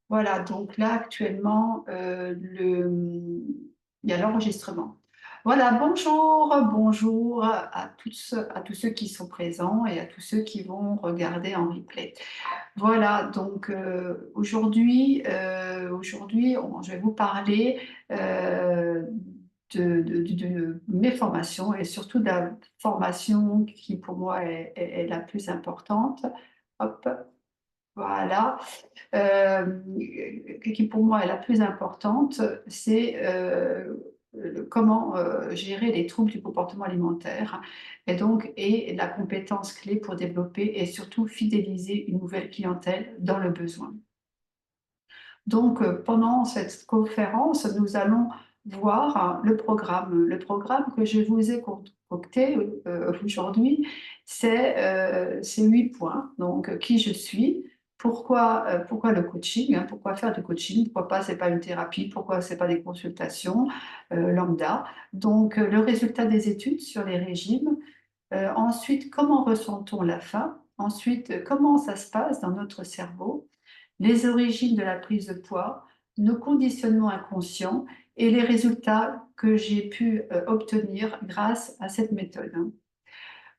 Voilà, donc là actuellement, il y a l'enregistrement. Voilà, bonjour, bonjour à tous ceux qui sont présents et à tous ceux qui vont regarder en replay. Voilà, donc je vais vous parler de mes formations et surtout de la formation qui pour moi est la plus importante. Hop, voilà. Euh, qui pour moi est la plus importante, c'est comment gérer les troubles du comportement alimentaire et la compétence clé pour développer et surtout fidéliser une nouvelle clientèle dans le besoin. Donc, pendant cette conférence, nous allons voir le programme que je vous ai concocté aujourd'hui, c'est 8 points. Donc, qui je suis, pourquoi le coaching, hein, pourquoi faire du coaching, pourquoi pas, c'est pas une thérapie, pourquoi c'est pas des consultations lambda. Donc, le résultat des études sur les régimes. Ensuite, comment ressent-on la faim? Ensuite, comment ça se passe dans notre cerveau? Les origines de la prise de poids, nos conditionnements inconscients et les résultats que j'ai pu obtenir grâce à cette méthode.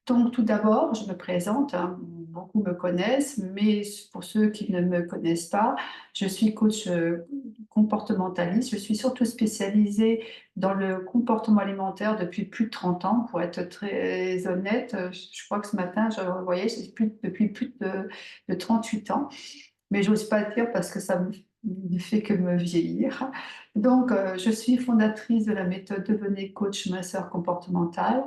Donc, tout d'abord, je me présente, hein, beaucoup me connaissent, mais pour ceux qui ne me connaissent pas, je suis coach comportementaliste. Je suis surtout spécialisée dans le comportement alimentaire depuis plus de 30 ans, pour être très honnête. Je crois que ce matin, je voyais, depuis plus de 38 ans, mais j'ose pas le dire parce que ça ne fait que me vieillir. Donc, je suis fondatrice de la méthode Devenez coach masseur comportemental.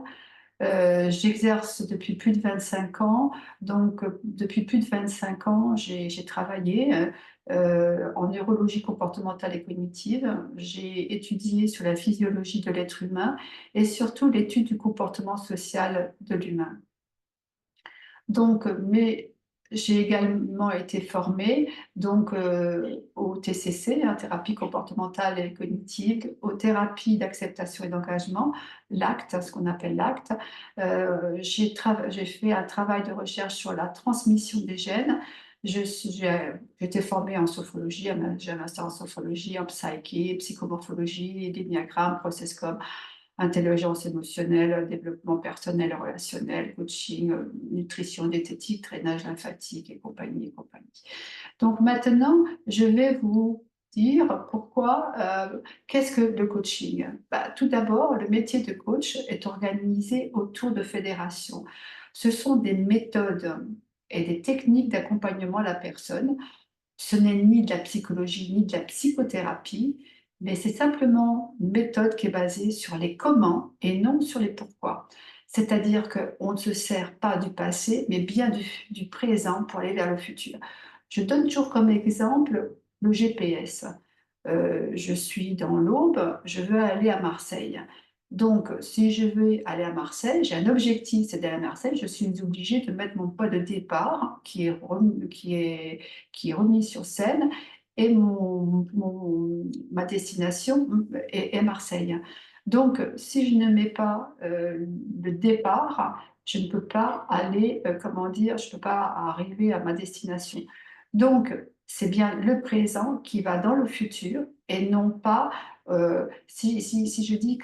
J'exerce depuis plus de 25 ans. Donc, depuis plus de 25 ans, j'ai travaillé en neurologie comportementale et cognitive. J'ai étudié sur la physiologie de l'être humain et surtout l'étude du comportement social de l'humain. Donc, mais j'ai également été formée au TCC, hein, thérapie comportementale et cognitive, aux thérapies d'acceptation et d'engagement, l'ACT, ce qu'on appelle l'ACT. J'ai fait un travail de recherche sur la transmission des gènes. J'ai été formée en sophrologie, j'ai un master en sophrologie, en psyché, psychomorphologie, l'énéagramme, processcom, intelligence émotionnelle, développement personnel et relationnel, coaching, nutrition, diététique, drainage lymphatique et compagnie et compagnie. Donc maintenant, je vais vous dire qu'est-ce que le coaching? Tout d'abord, le métier de coach est organisé autour de fédérations. Ce sont des méthodes et des techniques d'accompagnement à la personne. Ce n'est ni de la psychologie ni de la psychothérapie, mais c'est simplement une méthode qui est basée sur les comment et non sur les pourquoi. C'est-à-dire qu'on ne se sert pas du passé, mais bien du présent pour aller vers le futur. Je donne toujours comme exemple le GPS. Je suis dans l'Aube, je veux aller à Marseille. Donc, si je veux aller à Marseille, j'ai un objectif, c'est d'aller à Marseille, je suis obligée de mettre mon point de départ qui est remis sur scène et ma destination est Marseille. Donc, si je ne mets pas le départ, je ne peux pas aller, comment dire, je ne peux pas arriver à ma destination. Donc, c'est bien le présent qui va dans le futur et non pas si je dis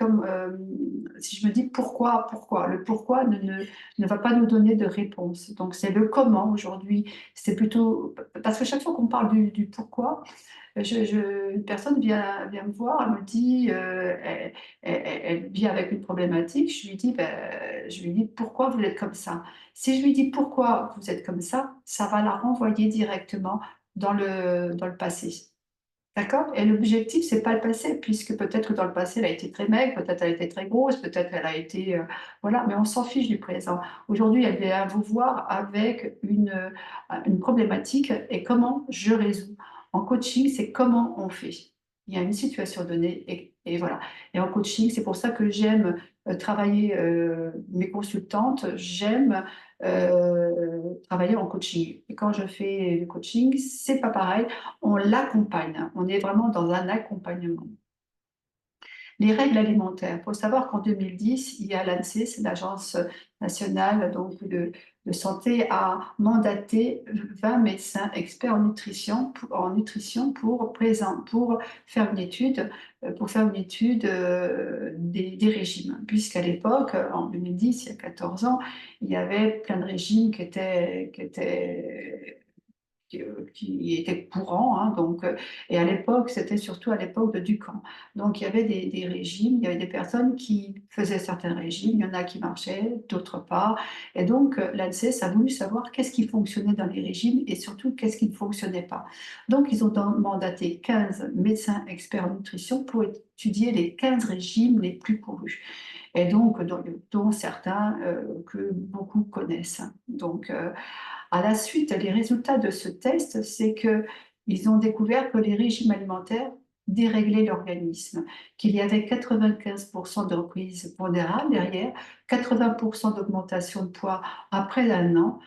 si je me dis pourquoi. Le pourquoi ne va pas nous donner de réponse. Donc, c'est le comment aujourd'hui. C'est plutôt parce que chaque fois qu'on parle du pourquoi, une personne vient me voir, elle me dit, elle vit avec une problématique, je lui dis pourquoi vous êtes comme ça. Si je lui dis pourquoi vous êtes comme ça va la renvoyer directement dans le passé. D'accord? Et l'objectif, c'est pas le passé, puisque peut-être que dans le passé, elle a été très maigre, peut-être elle a été très grosse, peut-être elle a été... voilà, mais on s'en fiche du présent. Aujourd'hui, elle vient vous voir avec une problématique et comment je résous. En coaching, c'est comment on fait. Il y a une situation donnée et voilà. Et en coaching, c'est pour ça que j'aime travailler mes consultantes, j'aime travailler en coaching. Et quand je fais le coaching, c'est pas pareil, on l'accompagne, on est vraiment dans un accompagnement. Les règles alimentaires. Il faut savoir qu'en 2010, il y a l'ANSES, c'est l'Agence nationale donc, de santé a mandaté 20 médecins experts en nutrition pour faire une étude, des régimes. Puisqu'à l'époque, en 2010, il y a 14 ans, il y avait plein de régimes qui était courant, hein, donc, et à l'époque, c'était surtout à l'époque de Ducan. Donc il y avait des régimes, il y avait des personnes qui faisaient certains régimes, il y en a qui marchaient, d'autres pas. Et donc l'ANSES a voulu savoir qu'est-ce qui fonctionnait dans les régimes et surtout qu'est-ce qui ne fonctionnait pas. Donc ils ont mandaté 15 médecins experts en nutrition pour étudier les 15 régimes les plus courus. Et donc, dont certains que beaucoup connaissent. Donc, à la suite, les résultats de ce test, c'est qu'ils ont découvert que les régimes alimentaires déréglaient l'organisme, qu'il y avait 95% de reprise pondérale derrière, 80% d'augmentation de poids après un an,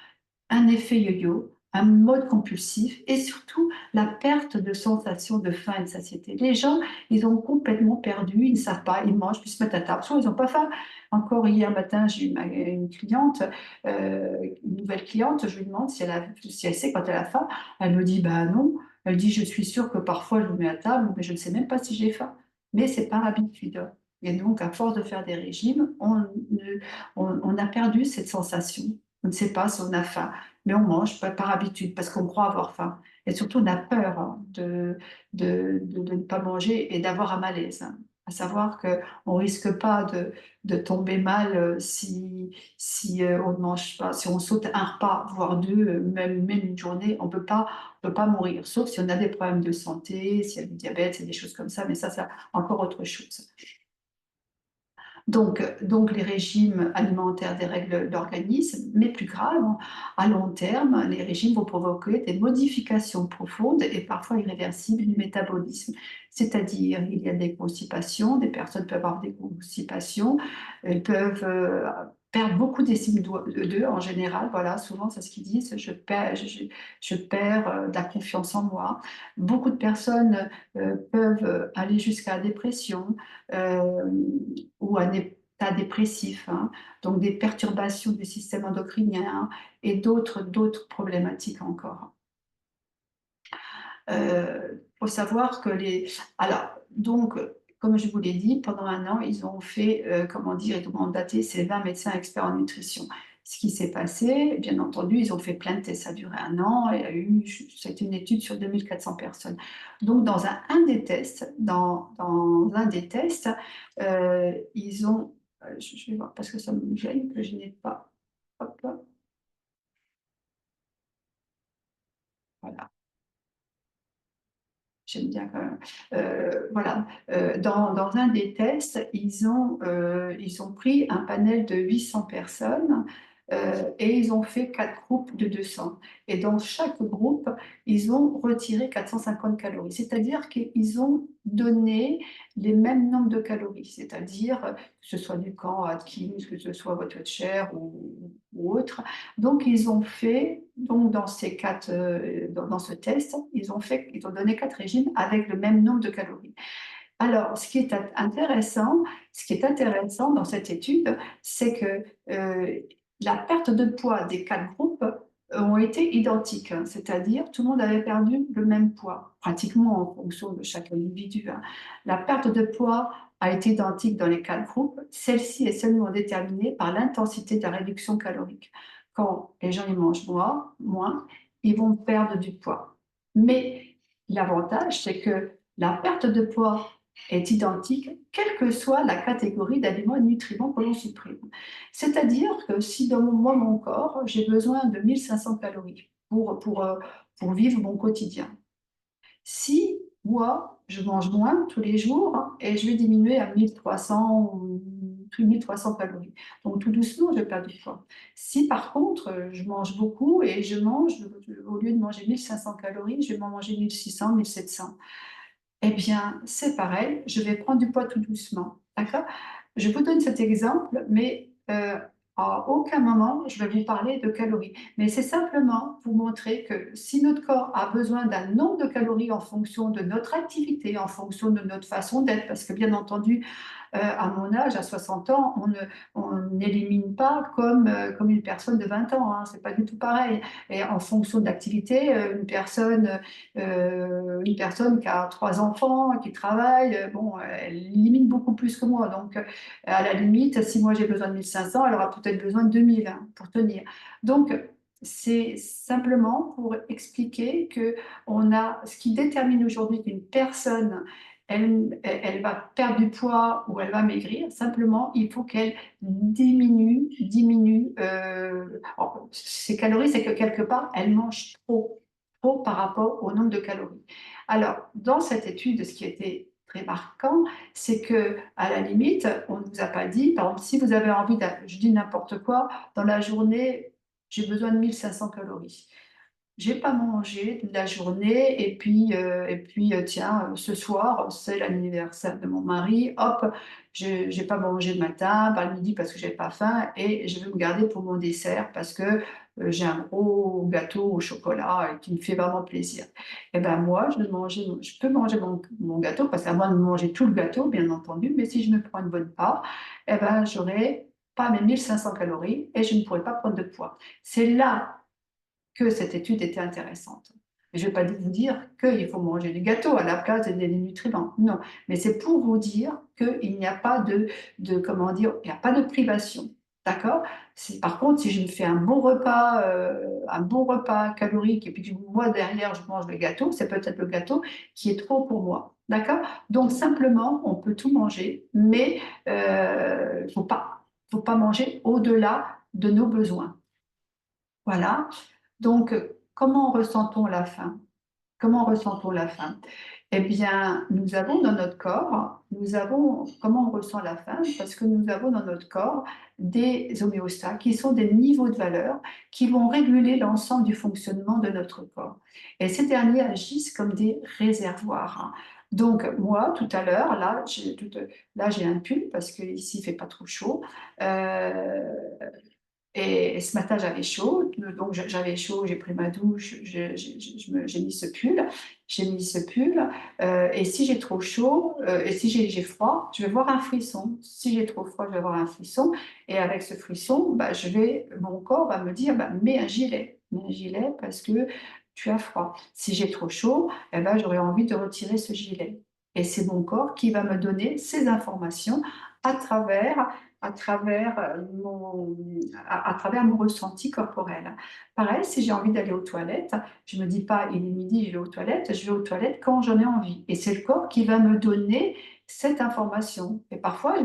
un effet yo-yo, un mode compulsif et surtout la perte de sensation de faim et de satiété. Les gens, ils ont complètement perdu, ils ne savent pas, ils mangent, puis se mettent à table, soit ils n'ont pas faim. Encore hier matin, j'ai eu une cliente, une nouvelle cliente, je lui demande si elle sait quand elle a faim. Elle me dit, bah non. Elle dit, je suis sûre que parfois je me mets à table, mais je ne sais même pas si j'ai faim. Mais c'est par habitude. Et donc, à force de faire des régimes, on a perdu cette sensation. On ne sait pas si on a faim, mais on mange par habitude parce qu'on croit avoir faim. Et surtout, on a peur, hein, de ne pas manger et d'avoir un malaise, hein. À savoir qu'on ne risque pas de tomber mal si on ne mange pas, si on saute un repas, voire deux, même une journée, on peut pas mourir, sauf si on a des problèmes de santé, s'il y a du diabète, c'est des choses comme ça, mais ça, c'est encore autre chose. Donc, les régimes alimentaires dérèglent l'organisme, mais plus grave, à long terme, les régimes vont provoquer des modifications profondes et parfois irréversibles du métabolisme. C'est-à-dire, il y a des constipations, des personnes peuvent avoir des constipations, elles peuvent perdre beaucoup d'estime d'eux en général. Voilà, souvent, c'est ce qu'ils disent, je perds de la confiance en moi. Beaucoup de personnes peuvent aller jusqu'à la dépression. Euh, ou un état dépressif, hein, donc des perturbations du système endocrinien et d'autres problématiques encore. Il faut savoir que Alors, donc, comme je vous l'ai dit, pendant un an, ils ont fait, comment dire, ils ont mandaté ces 20 médecins experts en nutrition. Ce qui s'est passé, bien entendu, ils ont fait plein de tests, ça a duré un an, et c'était une étude sur 2400 personnes. Donc, dans un des tests, ils ont, je vais voir parce que ça me gêne que je n'ai pas, hop, voilà. J'aime bien quand même. Voilà. Dans un des tests, ils ont pris un panel de 800 personnes et ils ont fait 4 groupes de 200. Et dans chaque groupe, ils ont retiré 450 calories. C'est-à-dire qu'ils ont donné les mêmes nombres de calories. C'est-à-dire que ce soit du camp Atkins, que ce soit Watcher ou autre. Donc, ils ont fait, donc dans ce test, ils ont donné 4 régimes avec le même nombre de calories. Alors, ce qui est intéressant dans cette étude, c'est que la perte de poids des 4 groupes ont été identiques, hein. C'est-à-dire tout le monde avait perdu le même poids, pratiquement en fonction de chaque individu, hein. La perte de poids a été identique dans les 4 groupes. Celle-ci est seulement déterminée par l'intensité de la réduction calorique. Quand les gens y mangent moins, ils vont perdre du poids. Mais l'avantage, c'est que la perte de poids est identique, quelle que soit la catégorie d'aliments et de nutriments que l'on supprime. C'est-à-dire que si dans mon corps, j'ai besoin de 1500 calories pour vivre mon quotidien, si moi, je mange moins tous les jours et je vais diminuer à 1300 calories. Donc tout doucement, je perds du poids. Si par contre, je mange beaucoup et au lieu de manger 1500 calories, je vais m'en manger 1600, 1700. Eh bien, c'est pareil, je vais prendre du poids tout doucement. D'accord? Je vous donne cet exemple, mais À aucun moment, je vais vous parler de calories, mais c'est simplement vous montrer que si notre corps a besoin d'un nombre de calories en fonction de notre activité, en fonction de notre façon d'être, parce que bien entendu, à mon âge, à 60 ans, on n'élimine pas comme une personne de 20 ans, hein, c'est pas du tout pareil. Et en fonction de l'activité, une personne qui a 3 enfants, qui travaille, bon, elle élimine beaucoup plus que moi. Donc, à la limite, si moi j'ai besoin de 1500, elle aura peut-être besoin de 2000 hein, pour tenir. Donc, c'est simplement pour expliquer que on a ce qui détermine aujourd'hui qu'une personne elle va perdre du poids ou elle va maigrir. Simplement, il faut qu'elle diminue ses calories, c'est que quelque part, elle mange trop par rapport au nombre de calories. Alors, dans cette étude, ce qui était très marquant, c'est que à la limite, on ne vous a pas dit, par exemple, si vous avez envie, je dis n'importe quoi, dans la journée, j'ai besoin de 1500 calories. J'ai pas mangé de la journée et puis tiens, ce soir, c'est l'anniversaire de mon mari, hop, j'ai pas mangé le matin, pas le midi parce que j'avais pas faim et je vais me garder pour mon dessert parce que j'ai un gros gâteau au chocolat qui me fait vraiment plaisir. Et ben moi, je peux manger mon gâteau parce qu'à moins de manger tout le gâteau, bien entendu, mais si je me prends une bonne part, et ben j'aurai pas mes 1500 calories et je ne pourrai pas prendre de poids. C'est là que cette étude était intéressante. Je ne vais pas vous dire qu'il faut manger du gâteau à la place des nutriments, non, mais c'est pour vous dire qu'il n'y a pas comment dire, il n'y a pas de privation, d'accord? Par contre, si je me fais un bon repas calorique et puis que moi derrière je mange le gâteau, c'est peut-être le gâteau qui est trop pour moi, d'accord? Donc simplement, on peut tout manger, mais faut pas manger au-delà de nos besoins. Voilà. Donc, comment ressent-on la faim? Comment ressent-on la faim? Eh bien, nous avons dans notre corps, comment on ressent la faim? Parce que nous avons dans notre corps des homéostates qui sont des niveaux de valeur qui vont réguler l'ensemble du fonctionnement de notre corps. Et ces derniers agissent comme des réservoirs, hein. Donc, moi, tout à l'heure, là, j'ai un pull parce qu'ici, il ne fait pas trop chaud. Euh, et ce matin, j'avais chaud, donc j'avais chaud, j'ai pris ma douche, j'ai mis ce pull, et si j'ai trop chaud, et si j'ai froid, je vais voir un frisson. Si j'ai trop froid, je vais voir un frisson, et avec ce frisson, bah, mon corps va me dire, bah, mets un gilet parce que tu as froid. Si j'ai trop chaud, eh ben, j'aurais envie de retirer ce gilet. Et c'est mon corps qui va me donner ces informations à travers à travers à travers mon ressenti corporel. Pareil, si j'ai envie d'aller aux toilettes, je ne me dis pas il est midi, je vais aux toilettes, je vais aux toilettes quand j'en ai envie. Et c'est le corps qui va me donner cette information. Et parfois,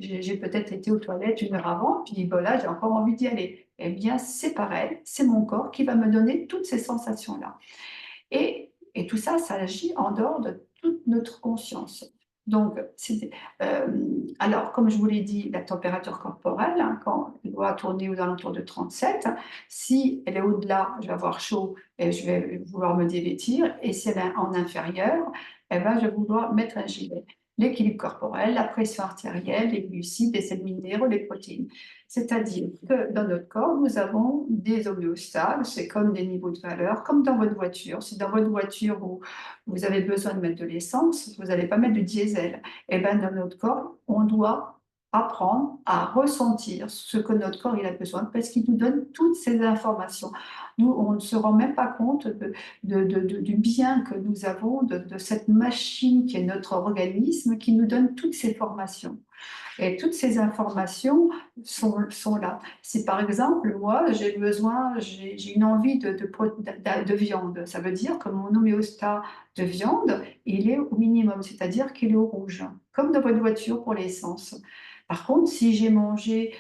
j'ai peut-être été aux toilettes 1 heure avant, puis bon, là, j'ai encore envie d'y aller. Eh bien, c'est pareil, c'est mon corps qui va me donner toutes ces sensations-là. Et tout ça, ça agit en dehors de toute notre conscience. Donc, alors, comme je vous l'ai dit, la température corporelle, hein, quand elle doit tourner aux alentours de 37, si elle est au-delà, je vais avoir chaud et je vais vouloir me dévêtir. Et si elle est en inférieur, eh ben, je vais vouloir mettre un gilet. L'équilibre corporel, la pression artérielle, les glucides, les sels minéraux, les protéines. C'est-à-dire que dans notre corps, nous avons des homéostates, c'est comme des niveaux de valeur, comme dans votre voiture. Si dans votre voiture, vous avez besoin de mettre de l'essence, vous n'allez pas mettre du diesel. Et bien, dans notre corps, on doit apprendre à ressentir ce que notre corps il a besoin parce qu'il nous donne toutes ces informations. Nous, on ne se rend même pas compte du bien que nous avons, de cette machine qui est notre organisme qui nous donne toutes ces formations. Et toutes ces informations sont là. Si par exemple, moi, j'ai une envie de viande, ça veut dire que mon homéostat de viande, il est au minimum, c'est-à-dire qu'il est au rouge, comme dans votre voiture pour l'essence. Par contre, si j'ai mangé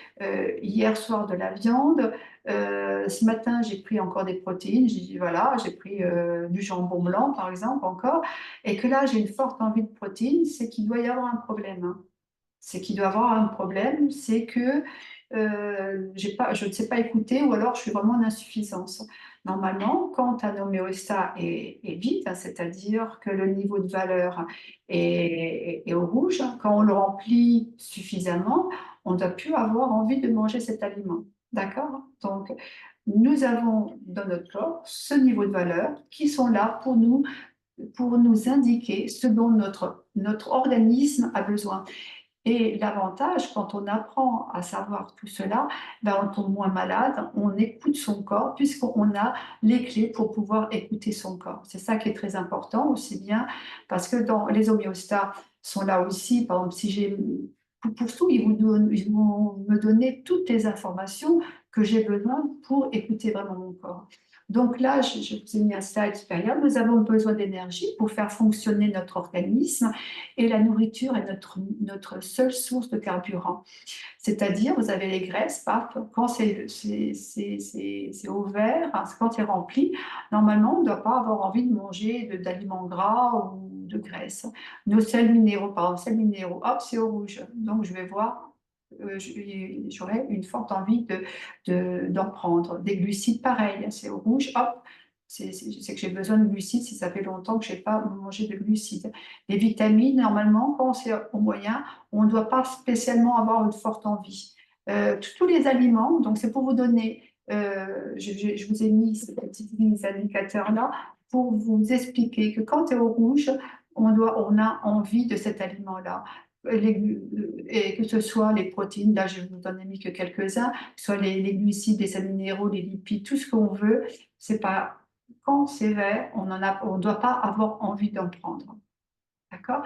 hier soir de la viande, ce matin j'ai pris encore des protéines, j'ai dit voilà, j'ai pris du jambon blanc par exemple encore, et que là j'ai une forte envie de protéines, c'est qu'il doit y avoir un problème, hein. C'est qu'il doit avoir un problème, c'est que je ne sais pas écouter ou alors je suis vraiment en insuffisance. Normalement, quand un homéostat est vide, hein, c'est-à-dire que le niveau de valeur est au rouge, hein, quand on le remplit suffisamment, on ne doit plus avoir envie de manger cet aliment. D'accord? Donc, nous avons dans notre corps ce niveau de valeur qui sont là pour nous indiquer ce dont notre organisme a besoin. Et l'avantage, quand on apprend à savoir tout cela, ben on tombe moins malade, on écoute son corps, puisqu'on a les clés pour pouvoir écouter son corps. C'est ça qui est très important aussi bien, parce que dans les homéostats sont là aussi, par exemple, si j'ai pour tout, ils vont me donner toutes les informations que j'ai besoin pour écouter vraiment mon corps. Donc là, je vous ai mis un slide supérieur. Nous avons besoin d'énergie pour faire fonctionner notre organisme et la nourriture est notre seule source de carburant. C'est-à-dire, vous avez les graisses, paf, quand c'est au vert, hein, quand c'est rempli, normalement, on ne doit pas avoir envie de manger d'aliments gras ou de graisse. Nos sels minéraux, par exemple, sels minéraux, hop, c'est au rouge. Donc, je vais voir, j'aurai une forte envie d'en prendre. Des glucides, pareil, c'est au rouge, hop, c'est que j'ai besoin de glucides si ça fait longtemps que je n'ai pas mangé de glucides. Les vitamines, normalement, quand c'est au moyen, on ne doit pas spécialement avoir une forte envie. Tous les aliments, donc c'est pour vous donner, je vous ai mis ces petits indicateurs-là pour vous expliquer que quand tu es au rouge, on a envie de cet aliment-là. Et que ce soit les protéines, là je ne vous en ai mis que quelques-uns, que ce soit les glucides, les sels minéraux, les lipides, tout ce qu'on veut, c'est pas quand c'est vert, on ne doit pas avoir envie d'en prendre. D'accord?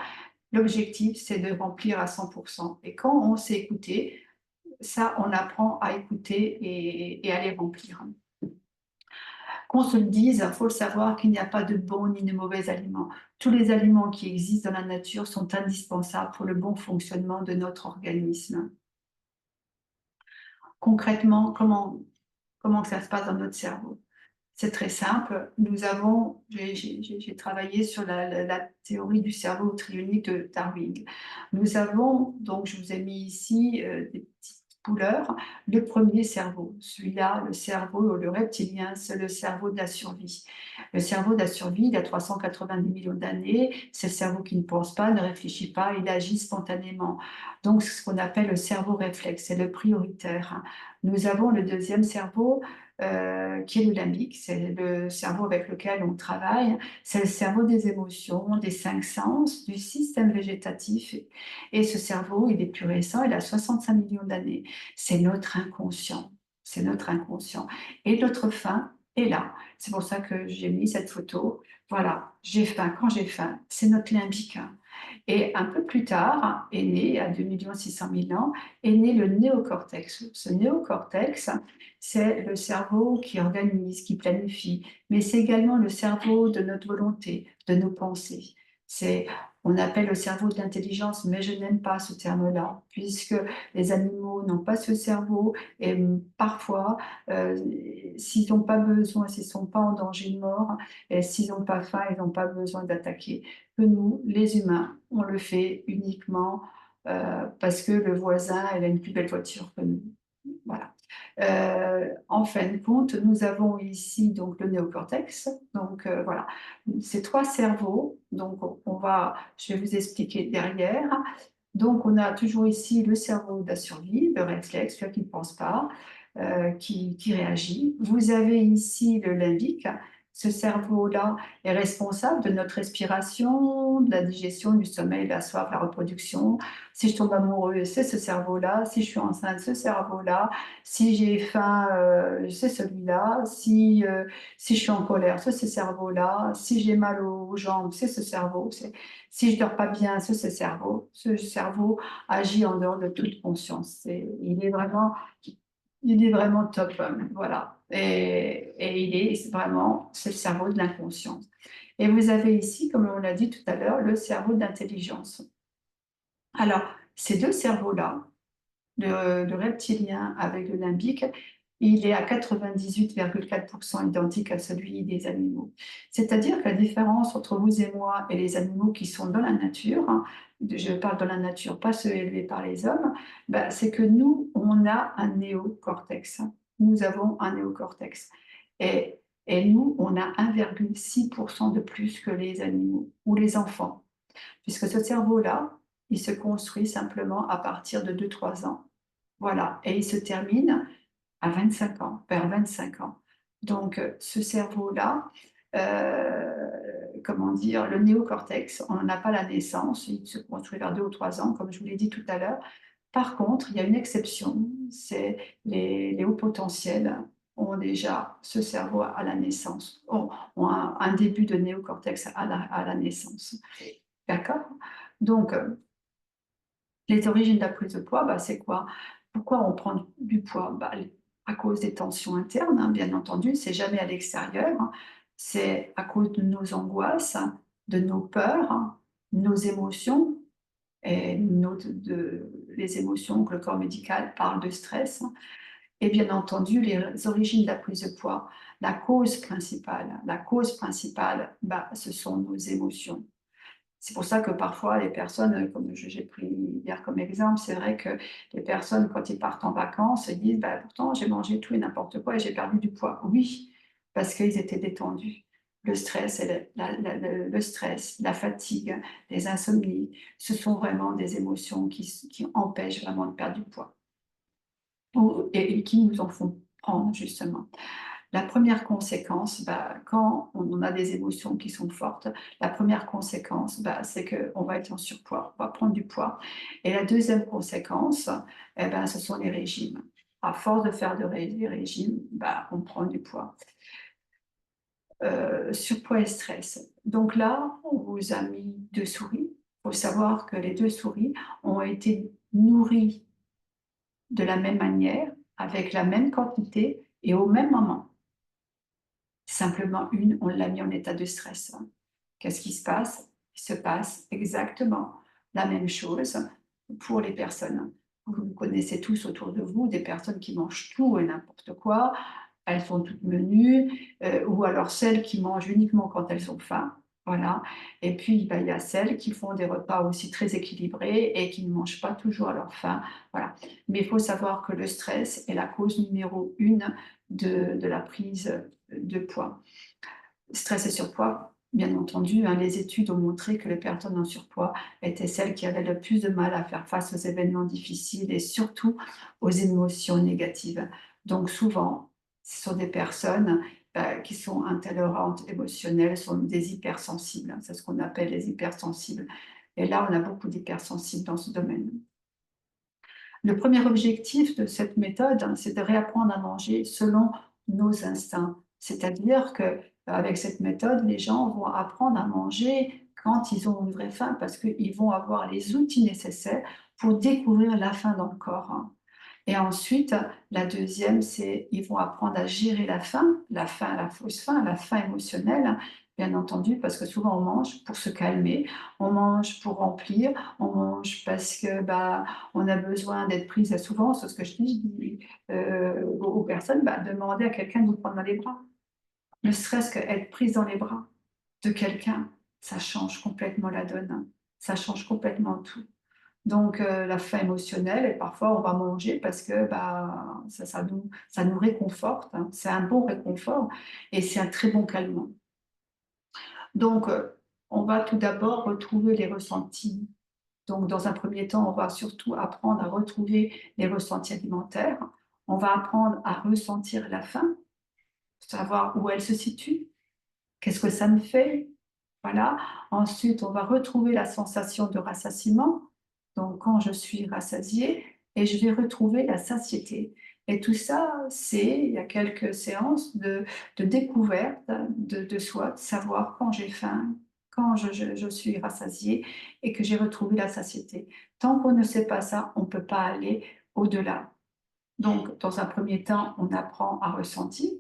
L'objectif, c'est de remplir à 100%. Et quand on sait écouter, ça, on apprend à écouter et à les remplir. Qu'on se le dise, il faut le savoir qu'il n'y a pas de bons ni de mauvais aliments. Tous les aliments qui existent dans la nature sont indispensables pour le bon fonctionnement de notre organisme. Concrètement, comment ça se passe dans notre cerveau? C'est très simple. J'ai travaillé sur la théorie du cerveau trionique de Darwin. Nous avons, donc je vous ai mis ici des petites couleurs, le premier cerveau. Celui-là, le cerveau, le reptilien, c'est le cerveau de la survie. Le cerveau de la survie, il a 390 millions d'années. C'est le cerveau qui ne pense pas, ne réfléchit pas, il agit spontanément. Donc, c'est ce qu'on appelle le cerveau réflexe, c'est le prioritaire. Nous avons le deuxième cerveau qui est le limbique, c'est le cerveau avec lequel on travaille, c'est le cerveau des émotions, des cinq sens, du système végétatif. Et ce cerveau, il est plus récent, il a 65 millions d'années. C'est notre inconscient, c'est notre inconscient. Et notre faim est là. C'est pour ça que j'ai mis cette photo. Voilà, j'ai faim. Quand j'ai faim, c'est notre limbique. Et un peu plus tard, est né, à 2 600 000 ans, est né le néocortex. Ce néocortex, c'est le cerveau qui organise, qui planifie, mais c'est également le cerveau de notre volonté, de nos pensées. C'est, on appelle le cerveau de l'intelligence, mais je n'aime pas ce terme-là, puisque les animaux n'ont pas ce cerveau et parfois, euh, s'ils n'ont pas besoin, s'ils ne sont pas en danger de mort, et s'ils n'ont pas faim, ils n'ont pas besoin d'attaquer. Que nous, les humains, on le fait uniquement parce que le voisin, elle a une plus belle voiture que nous. Voilà. En fin de compte, nous avons ici donc le néocortex. Donc voilà, ces trois cerveaux. Donc je vais vous expliquer derrière. Donc on a toujours ici le cerveau de la survie, le réflexe, celui qui ne pense pas, qui réagit. Vous avez ici le limbique. Ce cerveau-là est responsable de notre respiration, de la digestion, du sommeil, de la soif, de la reproduction. Si je tombe amoureuse, c'est ce cerveau-là. Si je suis enceinte, ce cerveau-là. Si j'ai faim, c'est celui-là. Si je suis en colère, c'est ce cerveau-là. Si j'ai mal aux jambes, c'est ce cerveau. Si je dors pas bien, c'est ce cerveau. Ce cerveau agit en dehors de toute conscience. Il est vraiment top. Voilà. Et c'est le cerveau de l'inconscient. Et vous avez ici, comme on l'a dit tout à l'heure, le cerveau d'intelligence. Alors, ces deux cerveaux-là, le reptilien avec le limbique, il est à 98,4% identique à celui des animaux. C'est-à-dire que la différence entre vous et moi et les animaux qui sont dans la nature, hein, je parle dans la nature, pas ceux élevés par les hommes, ben, c'est que nous, on a un néocortex. Nous avons un néocortex. Et Et nous, on a 1,6% de plus que les animaux ou les enfants. Puisque ce cerveau-là, il se construit simplement à partir de 2-3 ans. Voilà, et il se termine à 25 ans, vers 25 ans. Donc, ce cerveau-là, comment dire, le néocortex, on n'en a pas la naissance, il se construit vers 2 ou 3 ans, comme je vous l'ai dit tout à l'heure. Par contre, il y a une exception, c'est les hauts potentiels ont déjà ce cerveau à la naissance, ont un début de néocortex à la naissance. D'accord? Donc, les origines de la prise de poids, bah, c'est quoi? Pourquoi on prend du poids? Bah, à cause des tensions internes, hein, bien entendu, c'est jamais à l'extérieur, hein. C'est à cause de nos angoisses, de nos peurs, nos émotions et les émotions que le corps médical parle de stress et bien entendu les origines de la prise de poids. La cause principale, bah, ce sont nos émotions. C'est pour ça que parfois les personnes, comme j'ai pris hier comme exemple, c'est vrai que les personnes, quand ils partent en vacances, ils disent: «Bah, pourtant j'ai mangé tout et n'importe quoi et j'ai perdu du poids». Oui, parce qu'ils étaient détendus. Le stress et le stress, la fatigue, les insomnies, ce sont vraiment des émotions qui empêchent vraiment de perdre du poids et qui nous en font prendre justement. La première conséquence, bah, quand on a des émotions qui sont fortes, la première conséquence, bah, c'est qu'on va être en surpoids, on va prendre du poids. Et la deuxième conséquence, eh ben, ce sont les régimes. À force de faire des régimes, bah, on prend du poids. Surpoids et stress. Donc là, on vous a mis 2 souris. Il faut savoir que les 2 souris ont été nourries de la même manière, avec la même quantité et au même moment. Simplement une, on l'a mis en état de stress. Qu'est-ce qui se passe? Il se passe exactement la même chose pour les personnes. Vous connaissez tous autour de vous des personnes qui mangent tout et n'importe quoi. Elles sont toutes menues, ou alors celles qui mangent uniquement quand elles ont faim. Voilà. Et puis, bah, il y a celles qui font des repas aussi très équilibrés et qui ne mangent pas toujours à leur faim. Voilà. Mais il faut savoir que le stress est la cause numéro une de la prise de poids. Stress et surpoids, bien entendu, hein, les études ont montré que les personnes en surpoids étaient celles qui avaient le plus de mal à faire face aux événements difficiles et surtout aux émotions négatives. Donc souvent, ce sont des personnes qui sont intolérantes émotionnelles, sont des hypersensibles, hein. C'est ce qu'on appelle les hypersensibles. Et là, on a beaucoup d'hypersensibles dans ce domaine. Le premier objectif de cette méthode, hein, c'est de réapprendre à manger selon nos instincts. C'est-à-dire qu'avec cette méthode, les gens vont apprendre à manger quand ils ont une vraie faim, parce qu'ils vont avoir les outils nécessaires pour découvrir la faim dans le corps, hein. Et ensuite, la deuxième, c'est ils vont apprendre à gérer la faim, la fausse faim, la faim émotionnelle, bien entendu, parce que souvent on mange pour se calmer, on mange pour remplir, on mange parce que, bah, on a besoin d'être prise souvent, c'est ce que je dis, aux personnes, bah, demandez à quelqu'un de vous prendre dans les bras. Ne serait-ce qu'être prise dans les bras de quelqu'un, ça change complètement la donne, hein. Ça change complètement tout. Donc la faim émotionnelle et parfois on va manger parce que, bah, ça nous réconforte, hein. C'est un bon réconfort et c'est un très bon calmant. Donc on va tout d'abord retrouver les ressentis. Donc dans un premier temps, on va surtout apprendre à retrouver les ressentis alimentaires. On va apprendre à ressentir la faim, savoir où elle se situe, qu'est-ce que ça me fait? Voilà. Ensuite, on va retrouver la sensation de rassasiement, donc quand je suis rassasiée et je vais retrouver la satiété et tout ça, il y a quelques séances de découverte de soi, de savoir quand j'ai faim, quand je suis rassasiée et que j'ai retrouvé la satiété. Tant qu'on ne sait pas ça, on ne peut pas aller au-delà. Donc dans un premier temps, on apprend à ressentir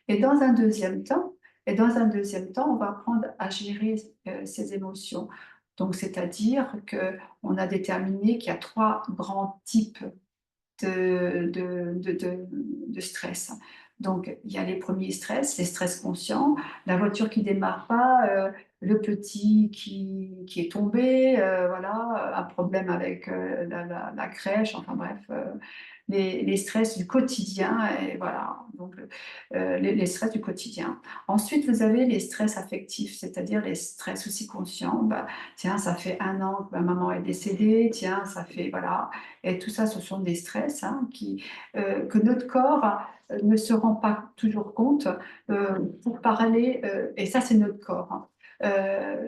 et dans un deuxième temps, on va apprendre à gérer, ses émotions. Donc c'est-à-dire qu'on a déterminé qu'il y a 3 grands types de stress. Donc il y a les premiers stress, les stress conscients, la voiture qui démarre pas, le petit qui est tombé, voilà, un problème avec la crèche, enfin bref, les stress du quotidien, et voilà, donc les stress du quotidien. Ensuite, vous avez les stress affectifs, c'est-à-dire les stress aussi conscients. Bah, tiens, ça fait 1 an que ma maman est décédée, tiens, ça fait, voilà. Et tout ça, ce sont des stress, hein, que notre corps ne se rend pas toujours compte. Pour parler, et ça, c'est notre corps, hein.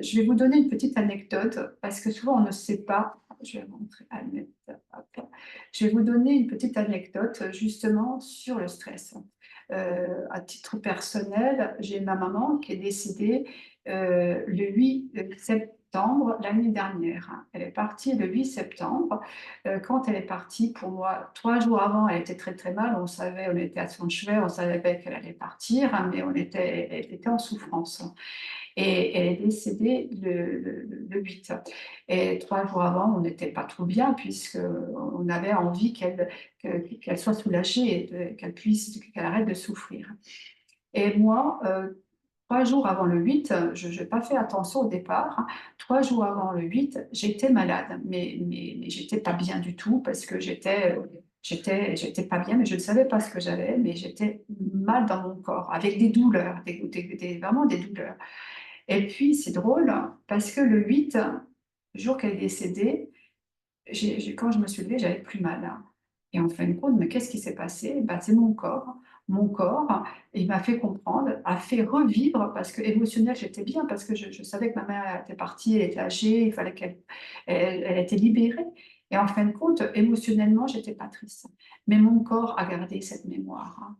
Je vais vous donner une petite anecdote parce que souvent on ne sait pas. Je vais montrer Annette. Hop. Je vais vous donner une petite anecdote justement sur le stress. À titre personnel, j'ai ma maman qui est décédée le 8 septembre l'année dernière, hein. Elle est partie le 8 septembre. Quand elle est partie, pour moi, 3 jours avant, elle était très très mal. On savait, on était à son chevet, on savait qu'elle allait partir, hein, mais elle était en souffrance. Et elle est décédée le 8. Et 3 jours avant, on n'était pas trop bien, puisqu'on avait envie qu'elle soit soulagée et qu'elle arrête de souffrir. Et moi, 3 jours avant le 8, je n'ai pas fait attention au départ, hein. 3 jours avant le 8, j'étais malade, mais j'étais pas bien du tout parce que j'étais pas bien, mais je ne savais pas ce que j'avais, mais j'étais mal dans mon corps, avec des douleurs, vraiment des douleurs. Et puis, c'est drôle parce que le 8, le jour qu'elle est décédée, quand je me suis levée, j'avais plus mal, hein. Et en fin de compte, mais qu'est-ce qui s'est passé? Ben, c'est mon corps. Mon corps, il m'a fait comprendre, a fait revivre, parce que émotionnel, j'étais bien, parce que je savais que ma mère était partie, elle était âgée, il fallait elle était libérée. Et en fin de compte, émotionnellement, j'étais pas triste. Mais mon corps a gardé cette mémoire, hein.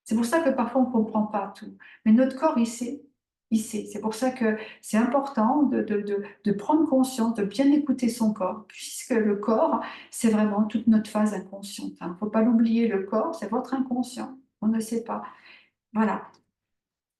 C'est pour ça que parfois on ne comprend pas tout. Mais notre corps, il sait. Il sait. C'est pour ça que c'est important de prendre conscience, de bien écouter son corps, puisque le corps, c'est vraiment toute notre phase inconsciente, hein. Il ne faut pas l'oublier, le corps, c'est votre inconscient. On ne sait pas. Voilà.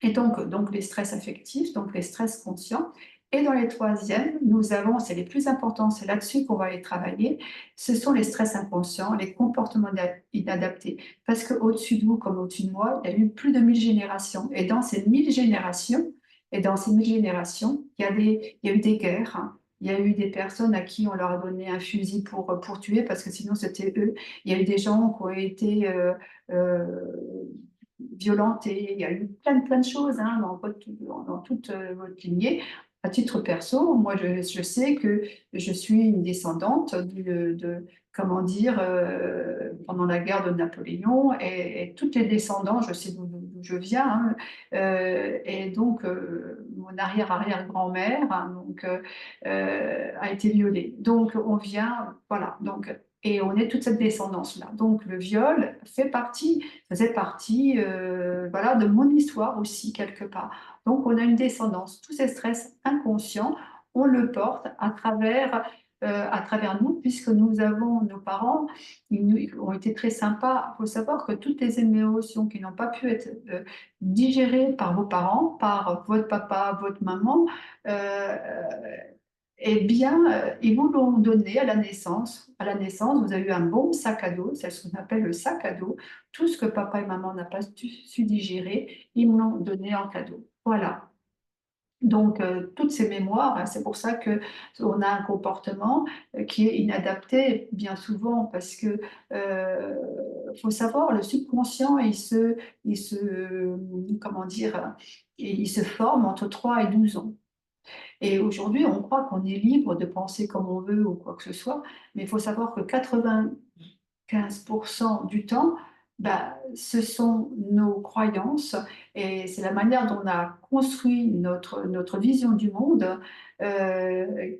Et donc les stress affectifs, donc les stress conscients. Et dans les troisièmes, nous avons, c'est les plus importants, c'est là-dessus qu'on va aller travailler, ce sont les stress inconscients, les comportements inadaptés. Parce qu'au-dessus de vous, comme au-dessus de moi, il y a eu plus de 1000 générations. Et dans ces 1000 générations, il y a eu des guerres, hein. Il y a eu des personnes à qui on leur a donné un fusil pour tuer, parce que sinon c'était eux. Il y a eu des gens qui ont été violentés. Il y a eu plein de choses, hein, dans toute votre lignée. À titre perso, moi, je sais que je suis une descendante comment dire, pendant la guerre de Napoléon, et toutes les descendants, je sais d'où je viens, hein, et donc mon arrière-arrière-grand-mère, hein, a été violée. Donc on vient, voilà, donc, et on est toute cette descendance-là. Donc le viol faisait partie, voilà, de mon histoire aussi, quelque part. Donc, on a une descendance. Tous ces stress inconscients, on le porte à travers nous, puisque nous avons nos parents, ils ont été très sympas. Il faut savoir que toutes les émotions qui n'ont pas pu être digérées par vos parents, par votre papa, votre maman, euh, eh bien, ils vous l'ont donné à la naissance. À la naissance, vous avez eu un bon sac à dos, c'est ce qu'on appelle le sac à dos. Tout ce que papa et maman n'ont pas su digérer, ils me l'ont donné en cadeau. Voilà. Donc, toutes ces mémoires, hein, c'est pour ça qu'on a un comportement qui est inadapté bien souvent, parce que faut savoir, le subconscient, comment dire, il se forme entre 3 et 12 ans. Et aujourd'hui, on croit qu'on est libre de penser comme on veut ou quoi que ce soit, mais il faut savoir que 95% du temps, bah, ce sont nos croyances, et c'est la manière dont on a construit notre vision du monde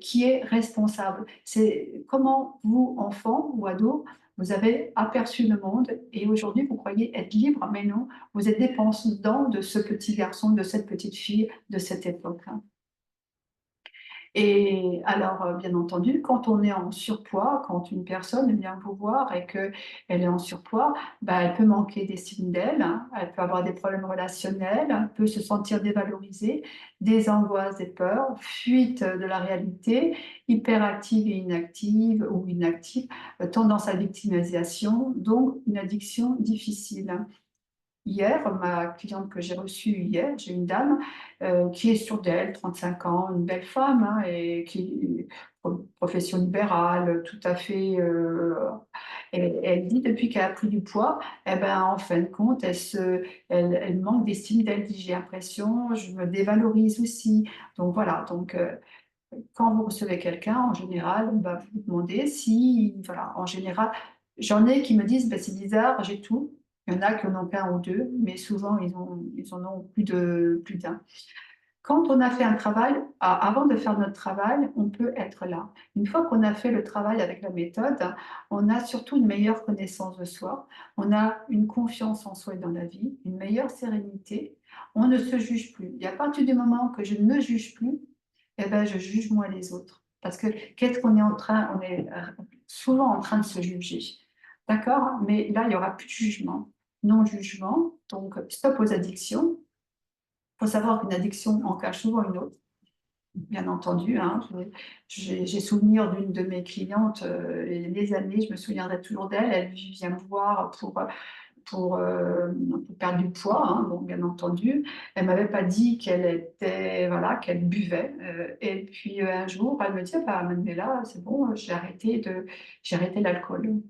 qui est responsable. C'est comment vous, enfants ou ados, vous avez aperçu le monde, et aujourd'hui vous croyez être libre, mais non, vous êtes dépendant de ce petit garçon, de cette petite fille de cette époque. Et alors, bien entendu, quand on est en surpoids, quand une personne vient vous voir et qu'elle est en surpoids, bah, elle peut manquer d'estime d'elle, hein, elle peut avoir des problèmes relationnels, elle peut se sentir dévalorisée, des angoisses, des peurs, fuite de la réalité, hyperactive et inactive ou inactive, tendance à victimisation, donc une addiction difficile. hier, ma cliente que j'ai reçue hier, j'ai une dame, qui est sûre d'elle, 35 ans, une belle femme, hein, et qui profession libérale, tout à fait, et elle dit depuis qu'elle a pris du poids, et ben, en fin de compte, elle manque d'estime d'elle, dit: «J'ai l'impression, je me dévalorise aussi». Donc voilà, donc quand vous recevez quelqu'un, en général, bah, vous vous demandez si voilà, en général, j'en ai qui me disent: «Bah, c'est bizarre, j'ai tout». Il y en a qui en ont qu'1 ou 2, mais souvent ils en ont plus d'un. Quand on a fait un travail, avant de faire notre travail, on peut être là. Une fois qu'on a fait le travail avec la méthode, on a surtout une meilleure connaissance de soi, on a une confiance en soi et dans la vie, une meilleure sérénité, on ne se juge plus. Et à partir du moment que je ne me juge plus, eh ben, je juge moins les autres. Parce que qu'est-ce qu'on est en train, on est souvent en train de se juger. D'accord? Mais là, il n'y aura plus de jugement. Non-jugement, donc stop aux addictions. Il faut savoir qu'une addiction en cache souvent une autre, bien entendu, hein. J'ai souvenir d'une de mes clientes, les années, je me souviendrai toujours d'elle. Elle vient me voir pour perdre du poids, hein, donc bien entendu. Elle m'avait pas dit qu'elle était voilà, qu'elle buvait, et puis, un jour, elle me dit: «Ah bah, Manuela, c'est bon, j'ai arrêté l'alcool».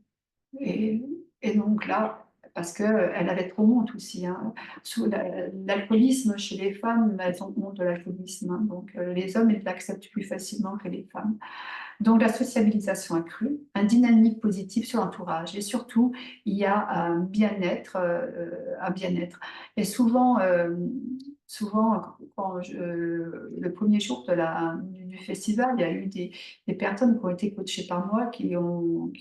Et et donc là, parce qu'elle avait trop honte aussi, hein. Sous l'alcoolisme chez les femmes, elles ont honte de l'alcoolisme, hein, donc les hommes, ils l'acceptent plus facilement que les femmes. Donc la sociabilisation accrue, un dynamique positive sur l'entourage et surtout, il y a un bien-être et souvent, souvent quand le premier jour du festival, il y a eu des personnes qui ont été coachées par moi qui ont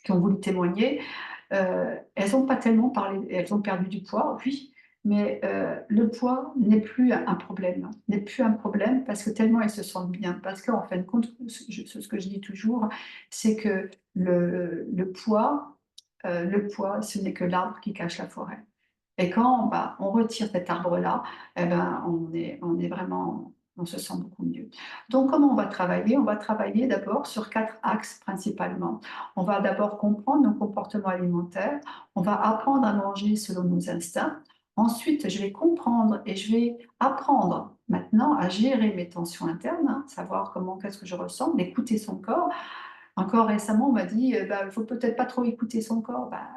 voulu témoigner. Elles ont pas tellement parlé, elles ont perdu du poids, oui, mais le poids n'est plus un problème, n'est plus un problème parce que tellement elles se sentent bien. Parce qu'en fin de compte, ce que je dis toujours, c'est que le poids, ce n'est que l'arbre qui cache la forêt. Et quand, bah, on retire cet arbre-là, eh ben, on est vraiment on se sent beaucoup mieux. Donc comment on va travailler? On va travailler d'abord sur 4 axes principalement. On va d'abord comprendre nos comportements alimentaires, on va apprendre à manger selon nos instincts. Ensuite, je vais comprendre et je vais apprendre maintenant à gérer mes tensions internes, hein, savoir comment qu'est-ce que je ressens, d'écouter son corps. Encore récemment, on m'a dit, bah, il faut peut-être pas trop écouter son corps. Bah,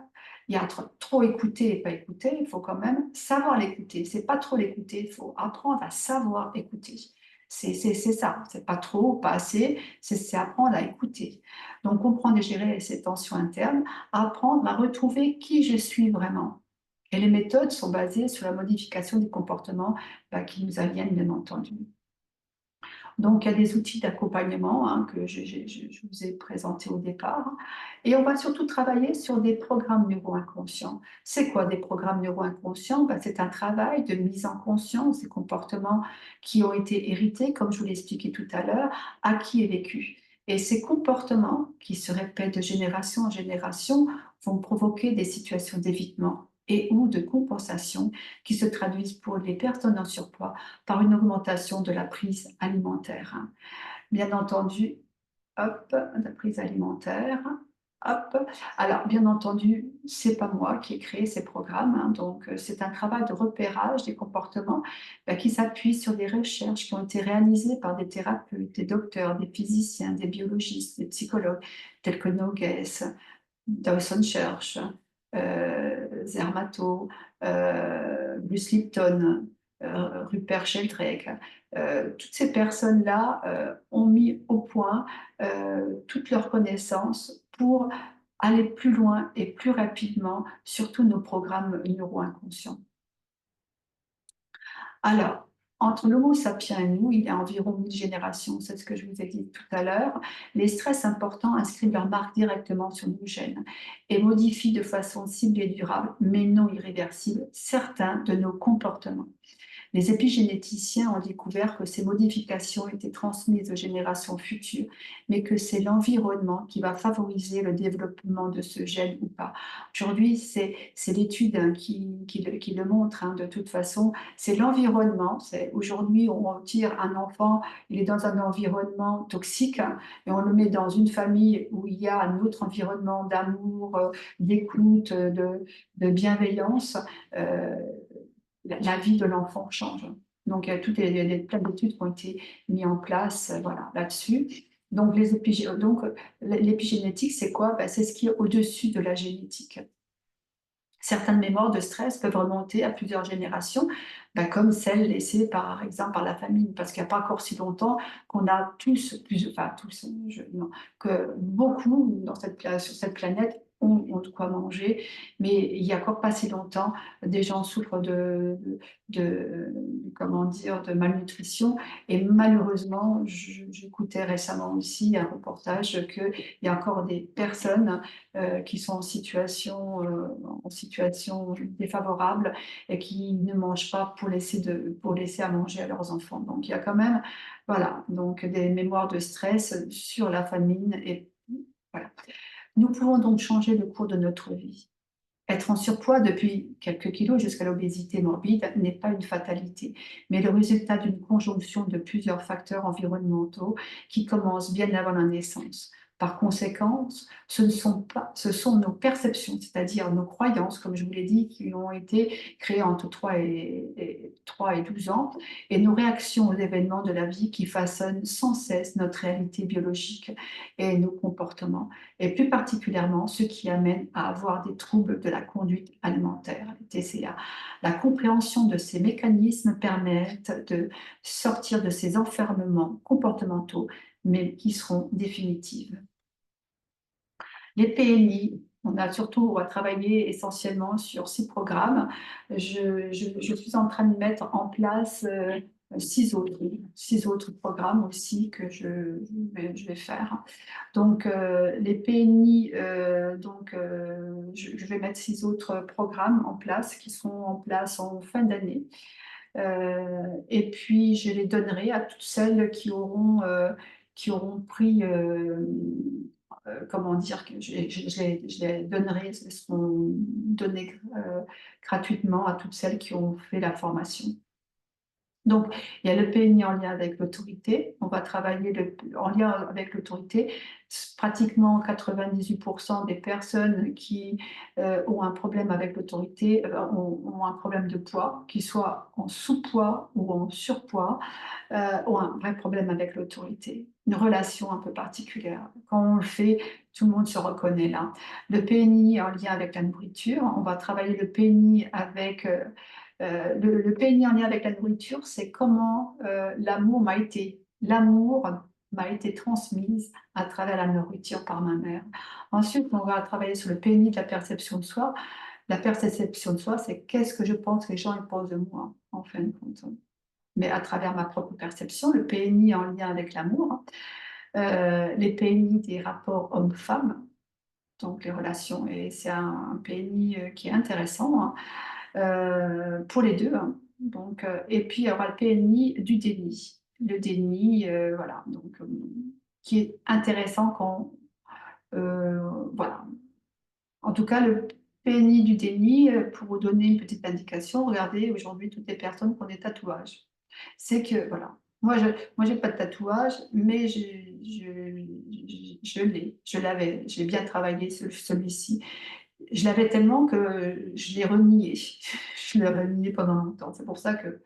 il y a trop écouter et pas écouter, il faut quand même savoir l'écouter. C'est pas trop l'écouter, il faut apprendre à savoir écouter. C'est ça, c'est pas trop, pas assez, c'est apprendre à écouter. Donc comprendre et gérer ces tensions internes, apprendre à retrouver qui je suis vraiment. Et les méthodes sont basées sur la modification des comportements, bah, qui nous aliènent bien entendu. Donc, il y a des outils d'accompagnement, hein, que je vous ai présentés au départ. Et on va surtout travailler sur des programmes neuro-inconscients. C'est quoi des programmes neuro-inconscients? Ben, c'est un travail de mise en conscience des comportements qui ont été hérités, comme je vous l'ai expliqué tout à l'heure, acquis et vécus. Et ces comportements, qui se répètent de génération en génération, vont provoquer des situations d'évitement et ou de compensation qui se traduisent pour les personnes en surpoids par une augmentation de la prise alimentaire, hein. Bien entendu, hop, la prise alimentaire, hop. Alors bien entendu, c'est pas moi qui ai créé ces programmes, hein, donc c'est un travail de repérage des comportements, bah, qui s'appuie sur des recherches qui ont été réalisées par des thérapeutes, des docteurs, des physiciens, des biologistes, des psychologues tels que Nogues, Dawson Church, Zermatt, Bruce Lipton, Rupert Sheldrake. Toutes ces personnes-là, ont mis au point, toutes leurs connaissances pour aller plus loin et plus rapidement sur tous nos programmes neuro-inconscients. Alors, entre l'Homo sapiens et nous, il y a environ 1000 générations, c'est ce que je vous ai dit tout à l'heure. Les stress importants inscrivent leur marque directement sur nos gènes et modifient de façon ciblée et durable, mais non irréversible, certains de nos comportements. Les épigénéticiens ont découvert que ces modifications étaient transmises aux générations futures, mais que c'est l'environnement qui va favoriser le développement de ce gène ou pas. Aujourd'hui, c'est l'étude hein, qui le montre de toute façon. C'est l'environnement. Aujourd'hui, on tire un enfant, il est dans un environnement toxique et on le met dans une famille où il y a un autre environnement d'amour, d'écoute, de bienveillance. Euh, la vie de l'enfant change. Donc, il y a plein d'études qui ont été mises en place voilà, là-dessus. Donc, l'épigénétique, c'est quoi? Ben, c'est ce qui est au-dessus de la génétique. Certaines mémoires de stress peuvent remonter à plusieurs générations, ben, comme celles laissées par exemple par la famille, parce qu'il n'y a pas encore si longtemps qu'on a enfin tous, non, que beaucoup sur cette planète ont de quoi manger, mais il n'y a encore pas si longtemps, des gens souffrent comment dire, de malnutrition, et malheureusement, j'écoutais récemment aussi un reportage qu'il y a encore des personnes qui sont en situation défavorable et qui ne mangent pas pour laisser à manger à leurs enfants. Donc il y a quand même, voilà, donc des mémoires de stress sur la famine et voilà. Nous pouvons donc changer le cours de notre vie. Être en surpoids depuis quelques kilos jusqu'à l'obésité morbide n'est pas une fatalité, mais le résultat d'une conjonction de plusieurs facteurs environnementaux qui commencent bien avant la naissance. Par conséquent, ce sont nos perceptions, c'est-à-dire nos croyances, comme je vous l'ai dit, qui ont été créées entre 3 et 12 ans, et nos réactions aux événements de la vie qui façonnent sans cesse notre réalité biologique et nos comportements, et plus particulièrement ceux qui amènent à avoir des troubles de la conduite alimentaire, les TCA. La compréhension de ces mécanismes permet de sortir de ces enfermements comportementaux, mais qui seront définitifs. Les PMI, on va travailler essentiellement sur 6 programmes. Je suis en train de mettre en place 6 autres programmes aussi que je vais faire. Donc, les PMI, je vais mettre 6 autres programmes en place qui seront en place en fin d'année. Et puis, je les donnerai à toutes celles qui auront pris, comment dire, que je les donnerai, elles seront données gratuitement à toutes celles qui ont fait la formation. Donc, il y a le PMI en lien avec l'autorité. On va travailler en lien avec l'autorité. Pratiquement 98% des personnes qui ont un problème avec l'autorité ont un problème de poids, qu'ils soient en sous-poids ou en surpoids, ont un vrai problème avec l'autorité, une relation un peu particulière. Quand on le fait, tout le monde se reconnaît là. Le PNI en lien avec la nourriture, on va travailler le PNI avec... le PNI en lien avec la nourriture, c'est comment l'amour m'a été transmise à travers la nourriture par ma mère. Ensuite, on va travailler sur le PNI de la perception de soi. La perception de soi, c'est qu'est-ce que je pense que les gens ils pensent de moi, en fin de compte. Mais à travers ma propre perception, le PNI en lien avec l'amour, les PNI des rapports hommes-femmes, donc les relations, et c'est un PNI qui est intéressant pour les deux. Donc, et puis il y aura le PNI du déni. Le déni, voilà, donc, qui est intéressant quand, voilà. En tout cas, le PNI du déni, pour vous donner une petite indication, regardez aujourd'hui toutes les personnes qui ont des tatouages. C'est que, voilà, moi j'ai pas de tatouage, mais je l'avais, j'ai bien travaillé celui-ci. Je l'avais tellement que je l'ai renié. Je l'ai renié pendant longtemps. C'est pour ça que,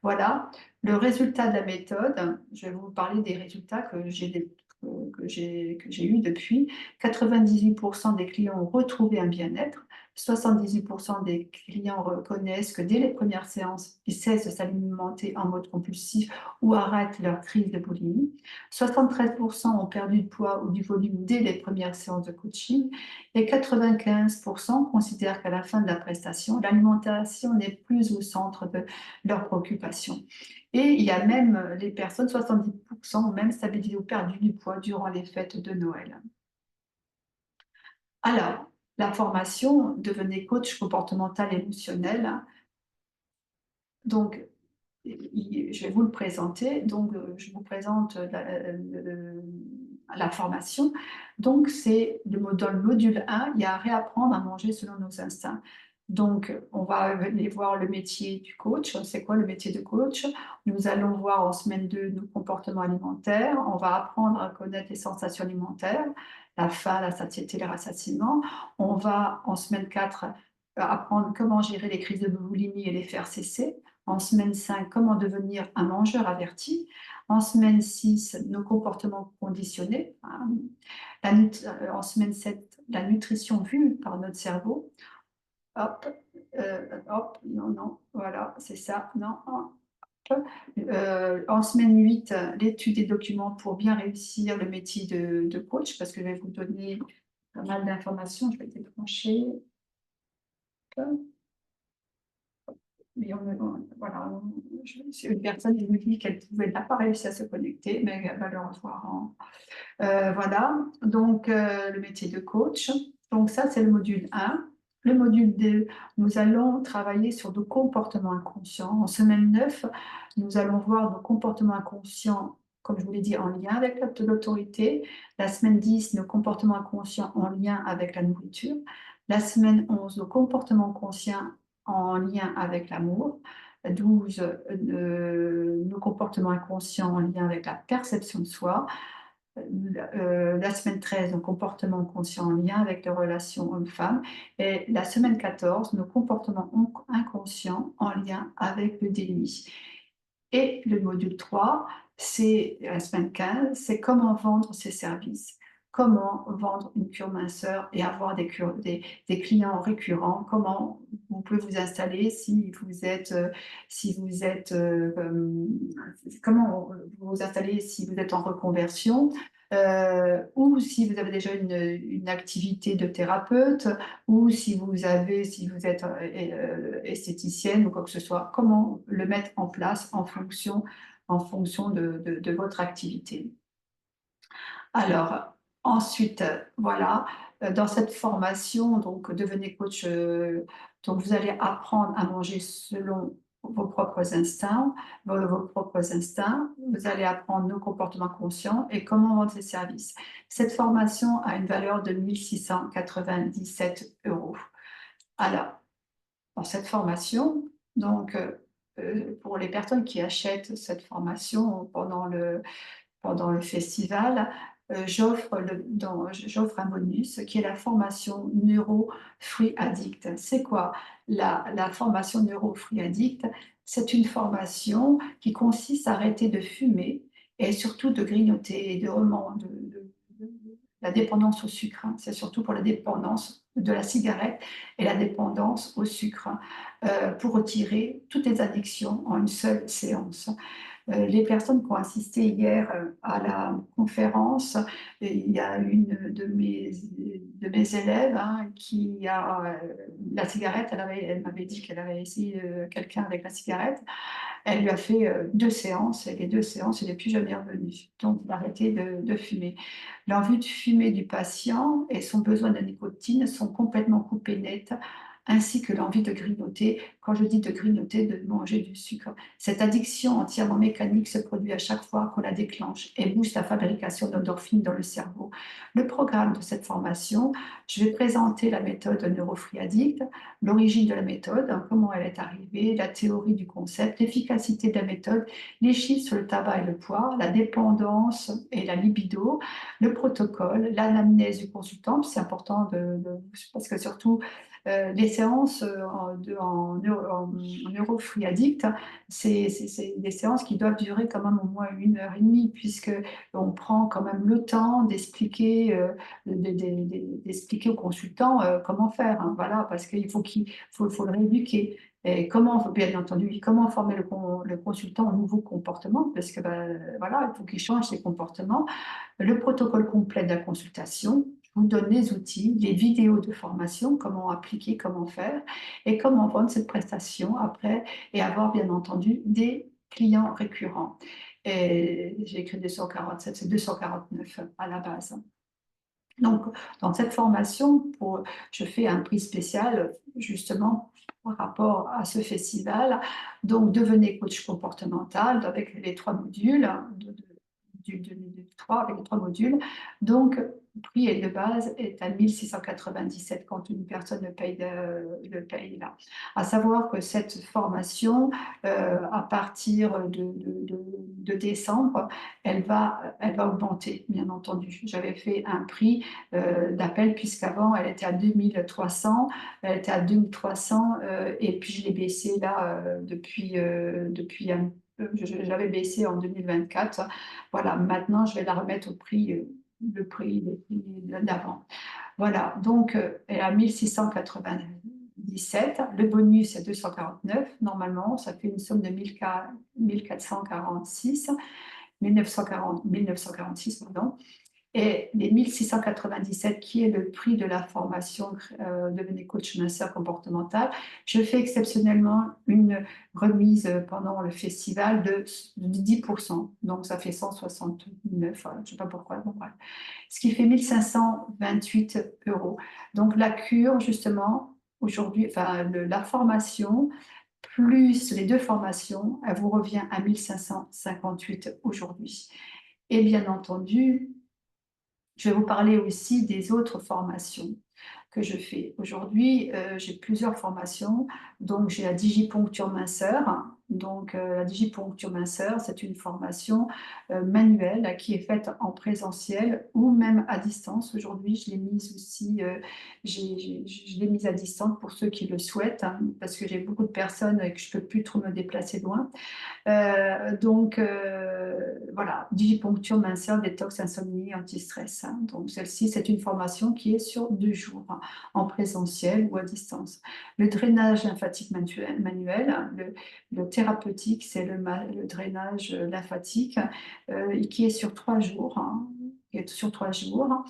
voilà, le résultat de la méthode, je vais vous parler des résultats que j'ai eu depuis. 98% des clients ont retrouvé un bien-être. 78% des clients reconnaissent que dès les premières séances, ils cessent de s'alimenter en mode compulsif ou arrêtent leur crise de boulimie. 73% ont perdu du poids ou du volume dès les premières séances de coaching. Et 95% considèrent qu'à la fin de la prestation, l'alimentation n'est plus au centre de leurs préoccupations. Et il y a même les personnes, 70% ont même stabilisé ou perdu du poids durant les fêtes de Noël. Alors, la formation, devenez coach comportemental émotionnel. Donc, je vais vous le présenter. Donc, je vous présente la formation. Donc, dans le module 1, il y a à réapprendre à manger selon nos instincts. Donc, on va venir voir le métier du coach. C'est quoi le métier de coach? Nous allons voir en semaine 2 nos comportements alimentaires. On va apprendre à connaître les sensations alimentaires, la faim, la satiété, le rassasiement. On va en semaine 4 apprendre comment gérer les crises de boulimie et les faire cesser. En semaine 5, comment devenir un mangeur averti. En semaine 6, nos comportements conditionnés. En semaine 7, la nutrition vue par notre cerveau. Hop, hop, non, non, voilà, c'est ça, non, hop. En semaine 8, l'étude des documents pour bien réussir le métier de coach, parce que je vais vous donner pas mal d'informations, je vais déclencher. Mais voilà, c'est une personne qui nous dit qu'elle n'a pas réussi à se connecter, mais elle va le revoir voilà, donc le métier de coach. Donc ça, c'est le module 1. Le module 2, nous allons travailler sur nos comportements inconscients. En semaine 9, nous allons voir nos comportements inconscients, comme je vous l'ai dit, en lien avec l'autorité. La semaine 10, nos comportements inconscients en lien avec la nourriture. La semaine 11, nos comportements conscients en lien avec l'amour. 12, nos comportements inconscients en lien avec la perception de soi. La semaine 13, nos comportements conscients en lien avec les relations hommes-femmes. Et la semaine 14, nos comportements inconscients en lien avec le déni. Et le module 3, c'est la semaine 15, c'est comment vendre ses services. Comment vendre une cure minceur et avoir des clients récurrents. Comment vous pouvez vous installer comment vous installer si vous êtes en reconversion, ou si vous avez déjà une activité de thérapeute, ou si vous êtes esthéticienne ou quoi que ce soit, comment le mettre en place en fonction de votre activité. Alors, ensuite, voilà, dans cette formation, donc devenez coach, donc vous allez apprendre à manger selon vos propres instincts, vos propres instincts. Vous allez apprendre nos comportements conscients et comment vendre ses services. Cette formation a une valeur de 1 697 €. Alors, dans cette formation, donc, pour les personnes qui achètent cette formation pendant le festival, j'offre un bonus qui est la formation Neuro Free Addict. C'est quoi la formation Neuro Free Addict? C'est une formation qui consiste à arrêter de fumer et surtout de grignoter et de la dépendance au sucre, hein. C'est surtout pour la dépendance de la cigarette et la dépendance au sucre, pour retirer toutes les addictions en une seule séance. Les personnes qui ont assisté hier à la conférence, il y a une de mes élèves, hein, qui a la cigarette, elle m'avait dit qu'elle avait essayé quelqu'un avec la cigarette. Elle lui a fait 2 séances et les 2 séances, elle n'est plus jamais revenue. Donc d'arrêter de fumer. L'envie de fumer du patient et son besoin de nicotine sont complètement coupés net, ainsi que l'envie de grignoter. Quand je dis de grignoter, de manger du sucre. Cette addiction entièrement mécanique se produit à chaque fois qu'on la déclenche et booste la fabrication d'endorphines dans le cerveau. Le programme de cette formation, je vais présenter la méthode Neurofree Addict, l'origine de la méthode, hein, comment elle est arrivée, la théorie du concept, l'efficacité de la méthode, les chiffres sur le tabac et le poids, la dépendance et la libido, le protocole, l'anamnèse du consultant. C'est important parce que surtout les séances en Neurofree Addict, c'est des séances qui doivent durer quand même au moins 1 heure et demie, puisqu'on prend quand même le temps d'expliquer au consultant comment faire, hein, voilà, parce qu'il faut le rééduquer. Et bien entendu, comment former le consultant au nouveau comportement, parce que voilà, il faut qu'il change ses comportements. Le protocole complet de la consultation, je vous donne les outils, les vidéos de formation, comment appliquer, comment faire et comment vendre cette prestation après et avoir bien entendu des clients récurrents. Et j'ai écrit 247, c'est 249 à la base. Donc, dans cette formation, je fais un prix spécial justement par rapport à ce festival. Donc, devenez coach comportemental avec les 3 modules, du 3 avec les 3 modules. Donc, le prix de base est à 1697 quand une personne le paye là. À savoir que cette formation, à partir de décembre, elle va augmenter, bien entendu. J'avais fait un prix d'appel, puisqu'avant, elle était à 2300, elle était à 2300, et puis je l'ai baissé là depuis un peu, j'avais baissé en 2024. Voilà, maintenant, je vais la remettre au prix, le prix d'avant. Voilà, donc elle a 1697. Le bonus est 249. Normalement, ça fait une somme de 1446, 1946, pardon. Et les 1697, qui est le prix de la formation Devenez coach masseur comportemental, je fais exceptionnellement une remise pendant le festival de 10%. Donc ça fait 169, voilà, je ne sais pas pourquoi, bon, bref. Ce qui fait 1528 euros. Donc la cure, justement, aujourd'hui, enfin la formation, plus les 2 formations, elle vous revient à 1558 aujourd'hui. Et bien entendu, je vais vous parler aussi des autres formations que je fais. Aujourd'hui, j'ai plusieurs formations. Donc, j'ai la digiponcture minceur. Donc, la digiponcture minceur, c'est une formation manuelle qui est faite en présentiel ou même à distance. Aujourd'hui, je l'ai mise aussi, je l'ai mise à distance pour ceux qui le souhaitent, hein, parce que j'ai beaucoup de personnes et que je ne peux plus trop me déplacer loin. Donc, voilà, digiponcture, minceur, détox, insomnie, anti-stress, hein. Donc, celle-ci, c'est une formation qui est sur 2 jours, hein, en présentiel ou à distance. Le drainage lymphatique manuel, hein, le thérapeutique, c'est le drainage lymphatique, qui est sur 3 jours, hein, qui est sur 3 jours.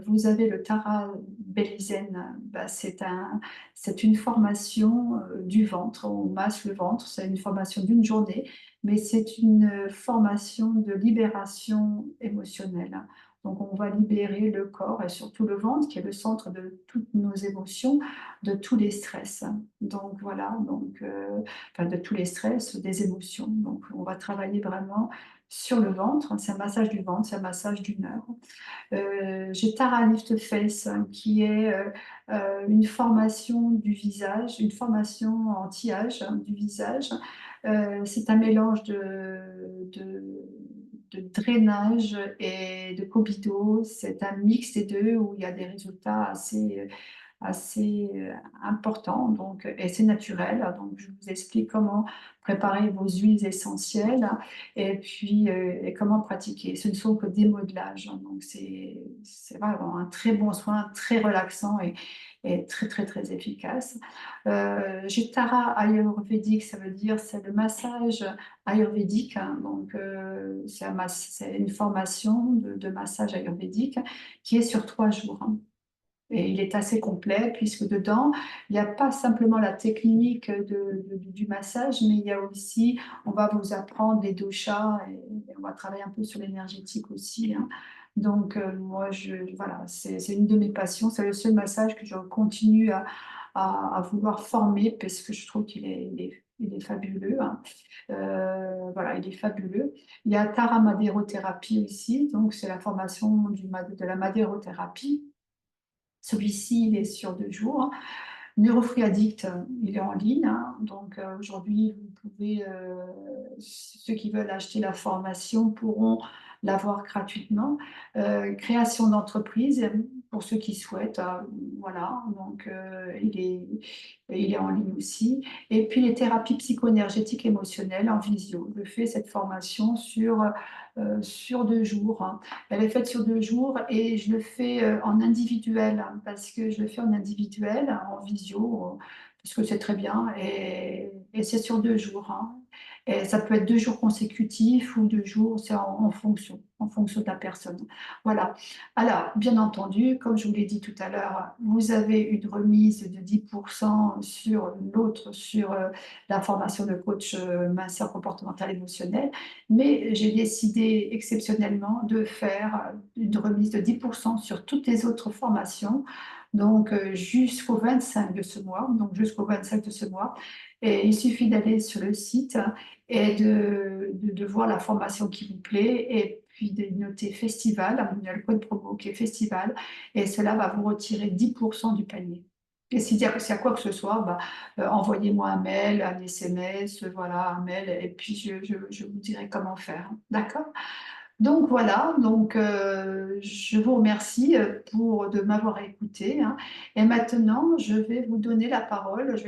Vous avez le Tara Bellizen, bah, c'est une formation du ventre, on masse le ventre, c'est une formation d'une journée, mais c'est une formation de libération émotionnelle. Donc on va libérer le corps et surtout le ventre, qui est le centre de toutes nos émotions, de tous les stress. Donc voilà, enfin, de tous les stress, des émotions. Donc on va travailler vraiment sur le ventre, c'est un massage du ventre, c'est un massage d'une heure. J'ai Tara Lift Face, hein, qui est une formation du visage, une formation anti-âge, hein, du visage. C'est un mélange de drainage et de Cobido. C'est un mix des deux où il y a des résultats assez important, donc, et c'est naturel. Donc, je vous explique comment préparer vos huiles essentielles et puis et comment pratiquer. Ce ne sont que des modelages, hein, donc c'est vraiment un très bon soin, très relaxant et très très très efficace. J'ai Tara ayurvédique, ça veut dire c'est le massage ayurvédique, hein, donc c'est une formation de massage ayurvédique qui est sur 3 jours, hein. Et il est assez complet puisque dedans, il n'y a pas simplement la technique du massage, mais il y a aussi, on va vous apprendre les doshas et on va travailler un peu sur l'énergétique aussi, hein. Donc, moi, voilà, c'est une de mes passions. C'est le seul massage que je continue à vouloir former parce que je trouve qu'il est fabuleux, hein. Voilà, il est fabuleux. Il y a Tara Madérothérapie aussi, donc c'est la formation de la madérothérapie. Celui-ci, il est sur 2 jours. Neurofree Addict, il est en ligne, hein. Donc aujourd'hui, vous pouvez, ceux qui veulent acheter la formation pourront l'avoir gratuitement. Création d'entreprise, pour ceux qui souhaitent, voilà, donc il est en ligne aussi. Et puis les thérapies psycho-énergétiques émotionnelles en visio. Je fais cette formation sur 2 jours, hein. Elle est faite sur 2 jours et je le fais en individuel, hein, parce que je le fais en individuel, en visio, parce que c'est très bien et c'est sur 2 jours, hein. Et ça peut être 2 jours consécutifs ou 2 jours, c'est en fonction de la personne. Voilà. Alors, bien entendu, comme je vous l'ai dit tout à l'heure, vous avez une remise de 10% sur l'autre, sur la formation de coach minceur comportemental émotionnel, mais j'ai décidé exceptionnellement de faire une remise de 10% sur toutes les autres formations, donc jusqu'au 25 de ce mois, Et il suffit d'aller sur le site et de voir la formation qui vous plaît et puis de noter festival, il y a le code promo qui est festival, et cela va vous retirer 10% du panier. Et s'il y a quoi que ce soit, bah, envoyez-moi un mail, un SMS, voilà, un mail, et puis je vous dirai comment faire. D'accord? Donc voilà, donc je vous remercie de m'avoir écouté, hein. Et maintenant, je vais donner la parole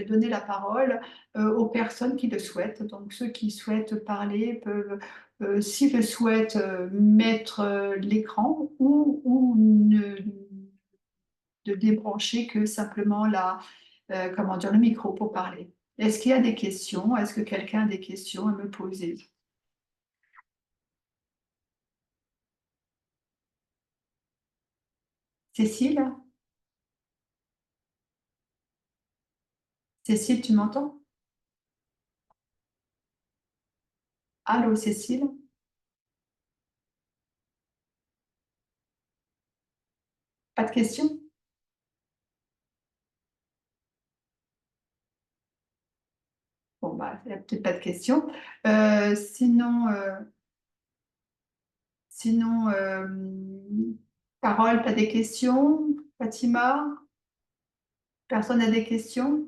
aux personnes qui le souhaitent. Donc ceux qui souhaitent parler peuvent, s'ils le souhaitent, mettre l'écran ou de débrancher que simplement comment dire, le micro pour parler. Est-ce qu'il y a des questions? Est-ce que quelqu'un a des questions à me poser? Cécile? Cécile, tu m'entends? Allô, Cécile? Pas de questions? Bon, bah, il n'y a peut-être pas de questions. Sinon, Carole, tu as des questions? Fatima? Personne n'a des questions?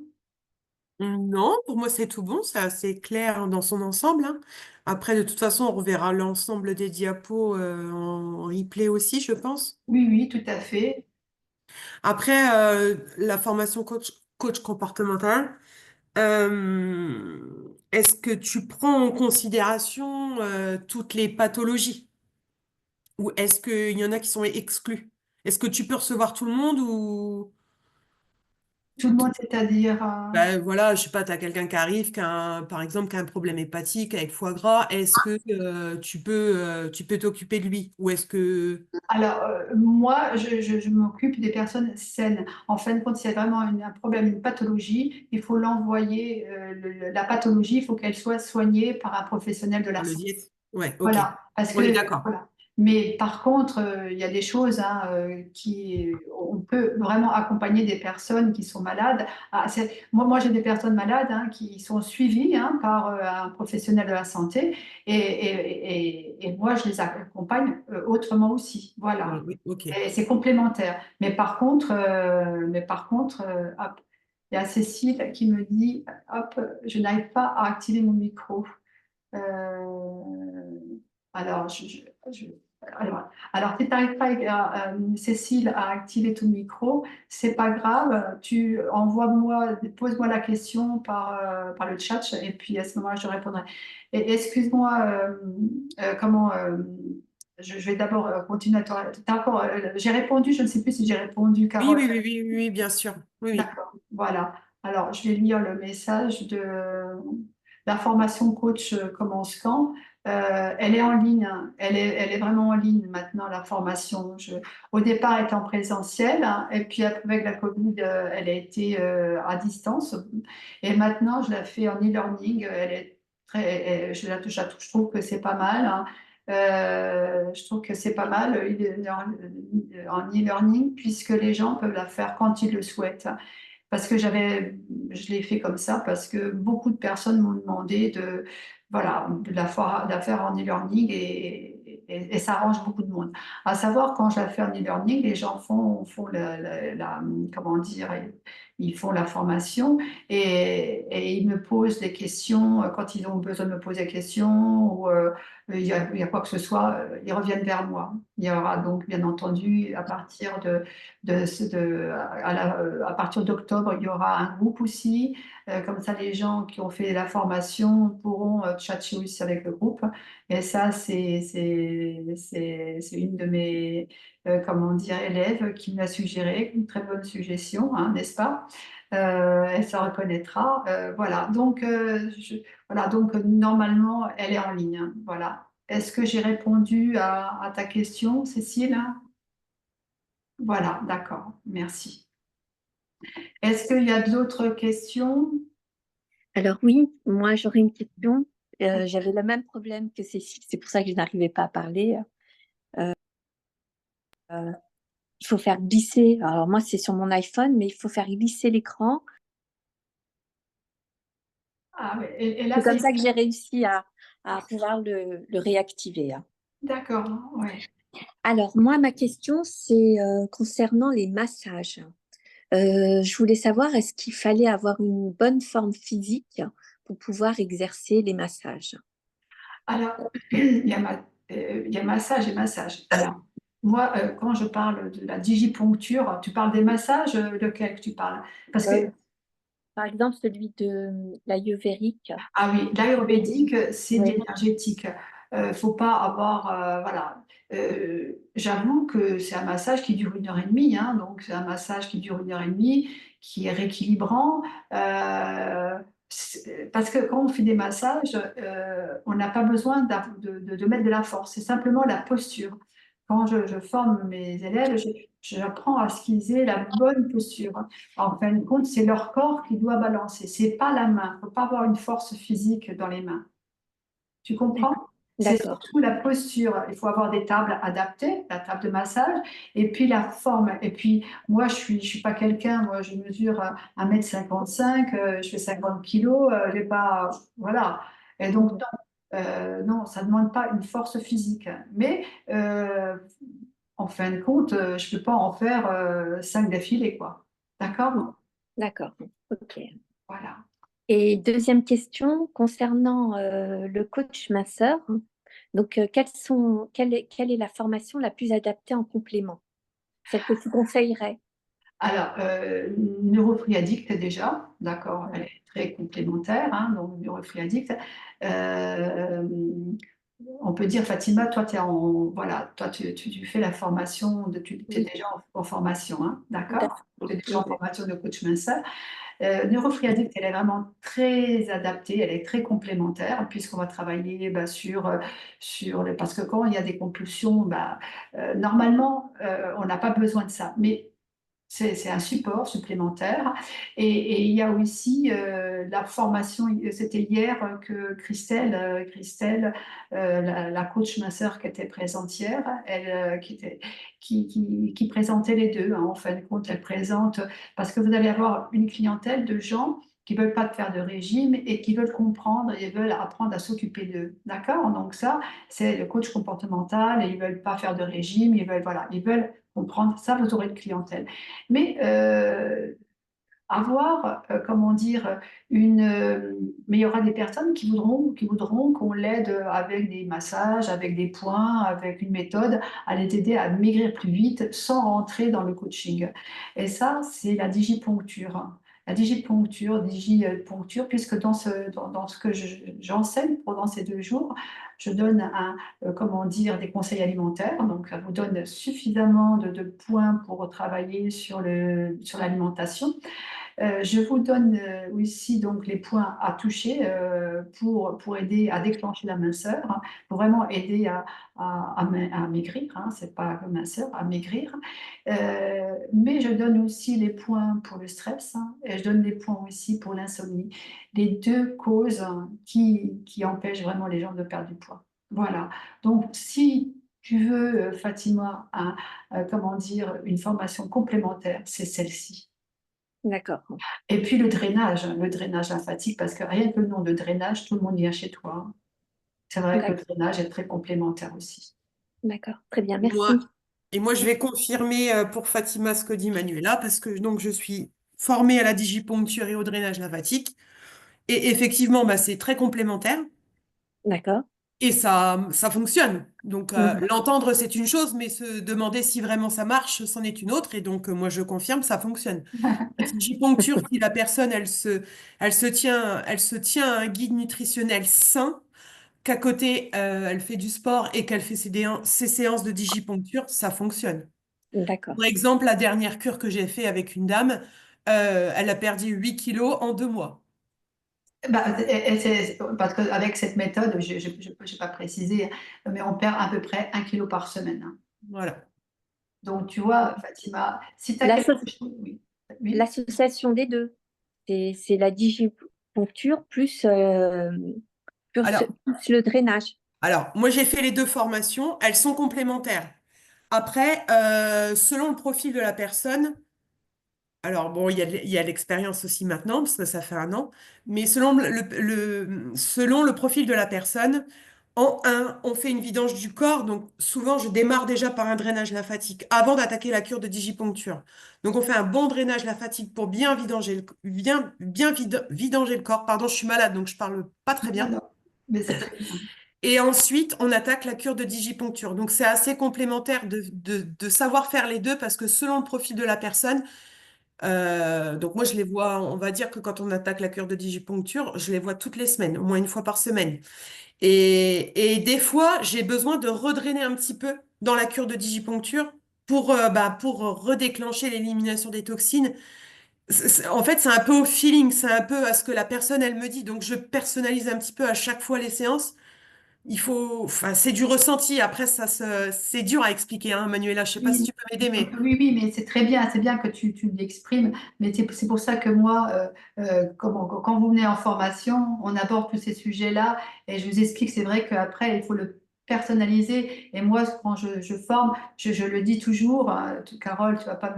Non, pour moi c'est tout bon, c'est assez clair dans son ensemble, hein. Après, de toute façon, on reverra l'ensemble des diapos en replay aussi, je pense. Oui, oui, tout à fait. Après, la formation coach comportemental, est-ce que tu prends en considération toutes les pathologies ou est-ce qu'il y en a qui sont exclus? Est-ce que tu peux recevoir tout le monde ou... Tout le monde, c'est-à-dire, Ben voilà, je sais pas, tu as quelqu'un qui arrive, par exemple, qui a un problème hépatique avec foie gras, est-ce que tu peux t'occuper de lui? Ou est-ce que... alors, moi, je m'occupe des personnes saines. En fin de compte, s'il y a vraiment un problème, une pathologie, il faut l'envoyer, la pathologie, il faut qu'elle soit soignée par un professionnel de la Par le santé. diète? Ouais, ok. Voilà, parce On est que d'accord. voilà. Mais par contre, il y a des choses hein, on peut vraiment accompagner des personnes qui sont malades. Moi, j'ai des personnes malades hein, qui sont suivies hein, par un professionnel de la santé et moi, je les accompagne autrement aussi. Ouais, Voilà. oui, ok. Et c'est complémentaire. Mais par contre, hop, il y a Cécile qui me dit, hop, je n'arrive pas à activer mon micro. Euh, alors, je- alors, si tu n'arrives pas, Cécile, à activer ton micro, c'est pas grave. Pose-moi la question par le chat et puis à ce moment-là, je répondrai. Et excuse-moi, je vais d'abord continuer à j'ai répondu, je ne sais plus si j'ai répondu, Oui, Carole. oui, oui, oui, oui, oui, bien sûr. Oui, oui. D'accord, voilà. Alors, je vais lire le message de la formation coach commence quand? Elle est en ligne, hein. Elle est vraiment en ligne maintenant, la formation. Au départ, elle était en présentiel, hein, et puis avec la Covid, elle a été à distance. Et maintenant, je la fais en e-learning. Elle est je trouve que c'est pas mal, hein. Je trouve que c'est pas mal en e-learning puisque les gens peuvent la faire quand ils le souhaitent. Parce que je l'ai fait comme ça, parce que beaucoup de personnes m'ont demandé voilà, de la faire en e-learning et ça arrange beaucoup de monde. À savoir, quand je la fais en e-learning, les gens font comment dire, ils font la formation et ils me posent des questions quand ils ont besoin de me poser des questions ou il y a quoi que ce soit, ils reviennent vers moi. Il y aura donc, bien entendu, à partir à partir d'octobre, il y aura un groupe aussi. Comme ça, les gens qui ont fait la formation pourront tchatcher aussi avec le groupe. Et ça, c'est une de mes comment dire, élèves qui me l'a suggéré. Une très bonne suggestion, hein, n'est-ce pas? Elle se reconnaîtra. Voilà. Donc, voilà. Donc, normalement, elle est en ligne, hein. Voilà. Est-ce que j'ai répondu à ta question, Cécile? Voilà, d'accord. Merci. Est-ce qu'il y a d'autres questions? Alors oui, moi j'aurais une question. J'avais le même problème que Cécile, c'est pour ça que je n'arrivais pas à parler. Il faut faire glisser, alors moi c'est sur mon iPhone, mais il faut faire glisser l'écran. Ah, oui. Et là, C'est ça comme y est. ça que j'ai réussi à pouvoir le réactiver, hein. D'accord. Oui. Alors moi, ma question, c'est concernant les massages. Je voulais savoir, est-ce qu'il fallait avoir une bonne forme physique pour pouvoir exercer les massages? Alors, il y a massage et massage. Alors, moi, quand je parle de la digiponcture, tu parles des massages, lequel que tu parles? Parce que, Euh, Par exemple, celui de l'ayurvédique. ah oui, l'ayurvédique, c'est de Ouais, l'énergétique. Faut pas avoir, voilà. J'avoue que c'est un massage qui dure 1 heure et demie, hein, donc c'est un massage qui dure 1 heure et demie, qui est rééquilibrant. Parce que quand on fait des massages, on n'a pas besoin de mettre de la force, c'est simplement la posture. Quand je forme mes élèves, j'apprends à ce qu'ils aient la bonne posture. En fin de compte, c'est leur corps qui doit balancer, c'est pas la main. Il ne faut pas avoir une force physique dans les mains. Tu comprends? C'est d'accord. surtout la posture. Il faut avoir des tables adaptées, la table de massage, et puis la forme. Et puis, moi, je suis pas quelqu'un, moi, je mesure 1,55 m, je fais 50 kilos, j'ai pas, voilà. Et donc, Mhm. non, ça ne demande pas une force physique. Mais, en fin de compte, je ne peux pas en faire 5 d'affilée, quoi. D'accord? D'accord. Ok. Voilà. Et deuxième question concernant le coach masseur. Donc, quelle est la formation la plus adaptée en complément? Celle que tu conseillerais? Alors, Neurofree Addict déjà, d'accord, elle Ouais. est très complémentaire, hein, donc Neurofree Addict. Euh, on peut dire, Fatima, toi, voilà, toi, tu fais la formation, tu es Oui, déjà en formation, hein, tout à d'accord? Tu es fait. déjà Oui, en formation de coach minceur. Neurofree Addict, elle est vraiment très adaptée, elle est très complémentaire, puisqu'on va travailler bah, parce que quand il y a des compulsions, bah, normalement, on n'a pas besoin de ça. Mais c'est un support supplémentaire. Et il y a aussi la formation, c'était hier que Christelle, la coach masseur qui était présente hier, elle, qui présentait les deux, hein. En fin de compte, elle présente, parce que vous allez avoir une clientèle de gens qui veulent pas faire de régime et qui veulent comprendre et veulent apprendre à s'occuper d'eux. D'accord? Donc ça, c'est le coach comportemental et ils veulent pas faire de régime, voilà, ils veulent comprendre. Ça, vous aurez de clientèle. Mais avoir, comment dire, mais il y aura des personnes qui voudront qu'on l'aide avec des massages, avec des points, avec une méthode, à les aider à maigrir plus vite sans rentrer dans le coaching. Et ça, c'est la digiponcture. La digiponcture, puisque dans ce que j'enseigne pendant ces 2 jours, je donne comment dire, des conseils alimentaires. Donc, ça vous donne suffisamment de points pour travailler sur l'alimentation. Je vous donne aussi donc les points à toucher pour aider à déclencher la minceur, hein, pour vraiment aider à maigrir, hein, c'est pas la minceur, à maigrir. Mais je donne aussi les points pour le stress, hein, et je donne les points aussi pour l'insomnie. Les deux causes, hein, qui empêchent vraiment les gens de perdre du poids. Voilà. Donc, si tu veux, Fatima, comment dire, une formation complémentaire, c'est celle-ci. D'accord. Et puis le drainage lymphatique, parce que rien que le nom de drainage, tout le monde vient chez toi. C'est vrai que le D'ac- drainage est très complémentaire aussi. D'accord. Très bien. Moi, Merci. et moi, je vais confirmer pour Fatima ce que dit Manuela, parce que donc je suis formée à la digiponcture et au drainage lymphatique. Et effectivement, bah, c'est très complémentaire D'accord. et ça fonctionne. Donc, Mhm. l'entendre, c'est une chose, mais se demander si vraiment ça marche, c'en est une autre. Et donc, moi, je confirme, ça fonctionne. La digiponcture, si la personne, elle se tient à un guide nutritionnel sain, qu'à côté, elle fait du sport et qu'elle fait ses séances de digiponcture, ça fonctionne. D'accord. Par exemple, la dernière cure que j'ai fait avec une dame, Elle a perdu 8 kilos en 2 mois. Bah, parce qu'avec cette méthode, je n'ai pas précisé, mais on perd à peu près 1 kilo par semaine, hein. Voilà. Donc, tu vois, Fatima, si tu as quelque L'asso- chose, oui, oui, L'association des deux, c'est la digiponcture Alors, plus le drainage. moi, j'ai fait les 2 formations. Elles sont complémentaires. Après, selon le profil de la personne, alors bon, il y a l'expérience aussi maintenant, parce que ça fait 1 an, mais selon le profil de la personne, on fait une vidange du corps. Donc souvent, je démarre déjà par un drainage lymphatique avant d'attaquer la cure de digiponcture. Donc on fait un bon drainage lymphatique pour bien vidanger vidanger le corps. Pardon, je suis malade, donc je parle pas très non, bien. non, mais c'est très bien. Et ensuite, on attaque la cure de digiponcture. Donc c'est assez complémentaire de savoir faire les deux, parce que selon le profil de la personne, donc moi, je les vois, on va dire que quand on attaque la cure de digiponcture, je les vois toutes les semaines, au moins une fois par semaine. Et des fois, j'ai besoin de redrainer un petit peu dans la cure de digiponcture pour redéclencher l'élimination des toxines. En fait, c'est un peu au feeling, c'est un peu à ce que la personne, elle me dit. Donc, je personnalise un petit peu à chaque fois les séances. Enfin, c'est du ressenti. Après, c'est dur à expliquer, hein, Manuela. Je sais pas si Oui, tu peux m'aider, mais oui, oui, mais c'est bien que tu l'exprimes, mais c'est pour ça que moi, quand vous venez en formation, on aborde tous ces sujets-là et je vous explique, c'est vrai qu'après, il faut le personnaliser. Et moi, quand je forme, je le dis toujours, hein, Carole, tu vas pas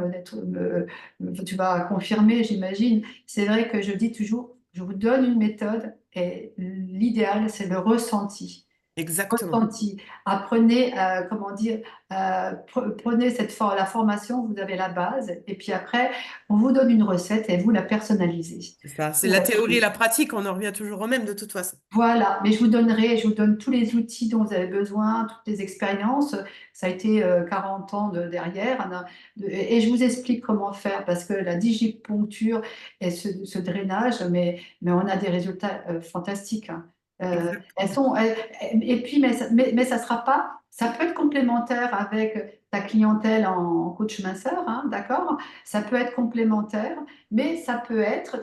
tu vas confirmer, j'imagine. C'est vrai que je dis toujours, je vous donne une méthode et l'idéal, c'est le ressenti. exactement. Ressenti. Apprenez, comment dire, prenez la formation, vous avez la base, et puis après, on vous donne une recette et vous la personnalisez. C'est ça. C'est la Pour- théorie et la pratique. On en revient toujours au même de toute façon. Voilà, mais je vous donne tous les outils dont vous avez besoin, toutes les expériences. Ça a été 40 ans derrière, et je vous explique comment faire parce que la digiponcture et ce drainage, mais on a des résultats fantastiques, hein. Elles Exactement. sont, et puis, mais ça sera pas, ça peut être complémentaire avec ta clientèle en coach minceur, hein, d'accord? Ça peut être complémentaire, mais ça peut être,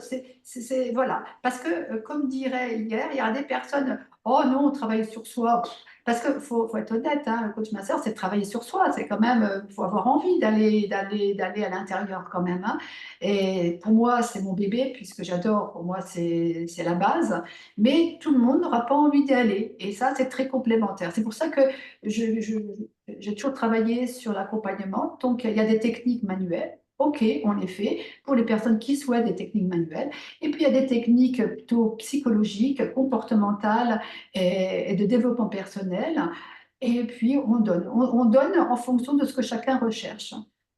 voilà. Parce que, comme dirait hier, il y a des personnes, oh non, travailler sur soi. Parce qu'il faut être honnête, hein, le coach master, c'est de travailler sur soi. C'est quand même, il faut avoir envie d'aller à l'intérieur quand même, hein. Et pour moi, c'est mon bébé, puisque j'adore, pour moi, c'est la base. Mais tout le monde n'aura pas envie d'y aller. Et ça, c'est très complémentaire. C'est pour ça que j'ai toujours travaillé sur l'accompagnement. Donc, il y a des techniques manuelles. OK, on les fait pour les personnes qui souhaitent des techniques manuelles. Et puis, il y a des techniques plutôt psychologiques, comportementales et de développement personnel. Et puis, on donne en fonction de ce que chacun recherche.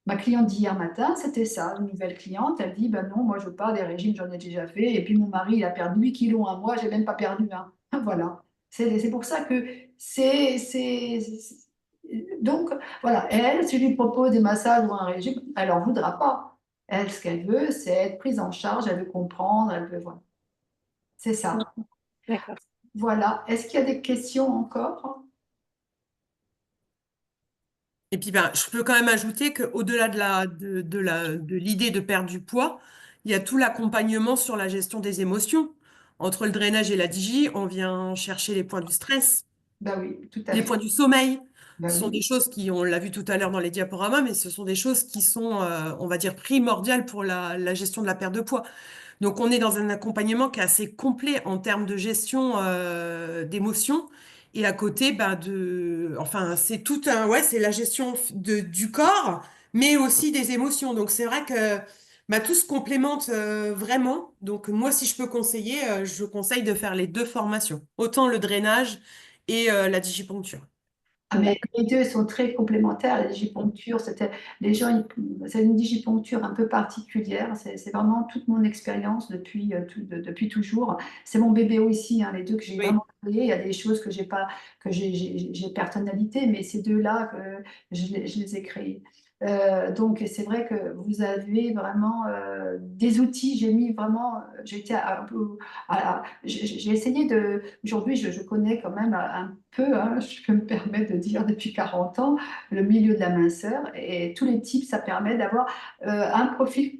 Ma cliente d'hier matin, c'était ça, une nouvelle cliente. Elle dit, ben non, moi, je veux pas des régimes, j'en ai déjà fait. Et puis, mon mari, il a perdu 8 kilos en un mois, j'ai même pas perdu un. Voilà. C'est pour ça que donc, voilà, elle, si je lui propose des massages ou un régime, elle n'en voudra pas. Elle, ce qu'elle veut, c'est être prise en charge, elle veut comprendre, elle veut, voilà. C'est ça. D'accord. Voilà. Est-ce qu'il y a des questions encore? Et puis, je peux quand même ajouter qu'au-delà de l'idée de perdre du poids, il y a tout l'accompagnement sur la gestion des émotions. Entre le drainage et la digi, on vient chercher les points du stress, Ben oui, tout à les fait. points du sommeil. Ben Ce sont des oui. choses qui, on l'a vu tout à l'heure dans les diaporamas, mais ce sont des choses qui sont, on va dire, primordiales pour la gestion de la perte de poids. Donc, on est dans un accompagnement qui est assez complet en termes de gestion d'émotions. Et à côté, enfin, c'est tout ouais, c'est la gestion du corps, mais aussi des émotions. Donc, c'est vrai que tout se complémente vraiment. Donc, moi, si je peux conseiller, je conseille de faire les 2 formations, autant le drainage et la digiponcture. Ah, mais D'accord. les deux sont très complémentaires. La digiponcture, les gens, c'est une digiponcture un peu particulière. C'est vraiment toute mon expérience depuis toujours. C'est mon bébé aussi, hein, les deux que j'ai Oui. vraiment créés. Il y a des choses que j'ai personnalité, mais ces deux-là, je les ai créées. Donc, c'est vrai que vous avez vraiment des outils. J'ai mis vraiment, j'ai été un peu, j'ai essayé aujourd'hui, je connais quand même un peu, hein, je peux me permettre de dire depuis 40 ans, le milieu de la minceur et tous les types, ça permet d'avoir un profil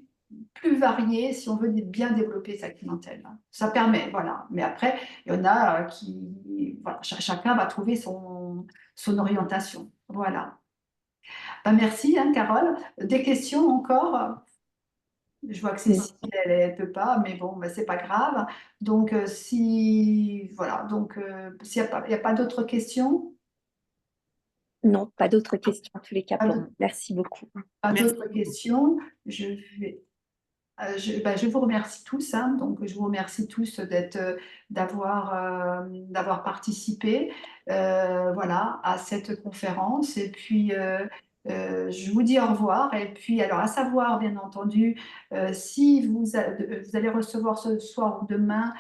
plus varié si on veut bien développer sa clientèle. Ça permet, voilà. Mais après, il y en a qui, voilà, chacun va trouver son orientation. Voilà. Ben, merci, hein, Carole. Des questions encore? Je vois que Non, Cécile, elle ne peut pas, mais bon, ben, c'est pas grave. Donc, si, voilà, donc, s'il n'y a pas d'autres questions, non, pas d'autres questions en tous les cas pas pour de- moi. Merci beaucoup. pas Merci. d'autres questions, je vais je vous remercie tous, hein, donc je vous remercie tous d'avoir participé, voilà, à cette conférence. Et puis, je vous dis au revoir. Et puis, alors, à savoir, bien entendu, si vous allez recevoir ce soir ou demain,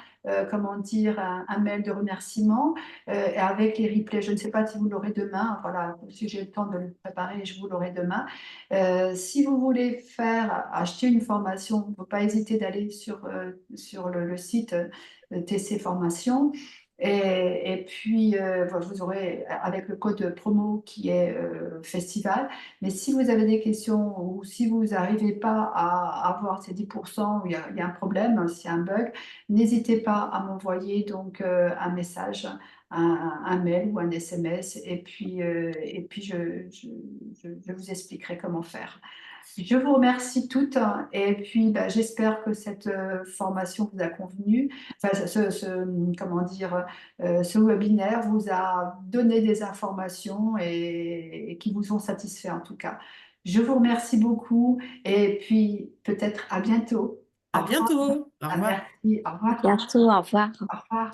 comment dire, un mail de remerciement et avec les replays. Je ne sais pas si vous l'aurez demain. Voilà, si j'ai le temps de le préparer, je vous l'aurai demain. Si vous voulez acheter une formation, il ne faut pas hésiter d'aller sur le site TC Formation. Et puis, vous aurez avec le code promo qui est festival. Mais si vous avez des questions ou si vous n'arrivez pas à avoir ces 10%, ou il y a un problème, s'il y a un bug, n'hésitez pas à m'envoyer donc un message, un mail ou un SMS, et puis je vous expliquerai comment faire. Je vous remercie toutes, hein, et puis j'espère que cette formation vous a convenu. Enfin, comment dire, ce webinaire vous a donné des informations et qui vous ont satisfait en tout cas. Je vous remercie beaucoup et puis peut-être à bientôt. Au À revoir. bientôt. Au Ah, revoir. merci. Au À revoir. bientôt, au revoir. Au revoir.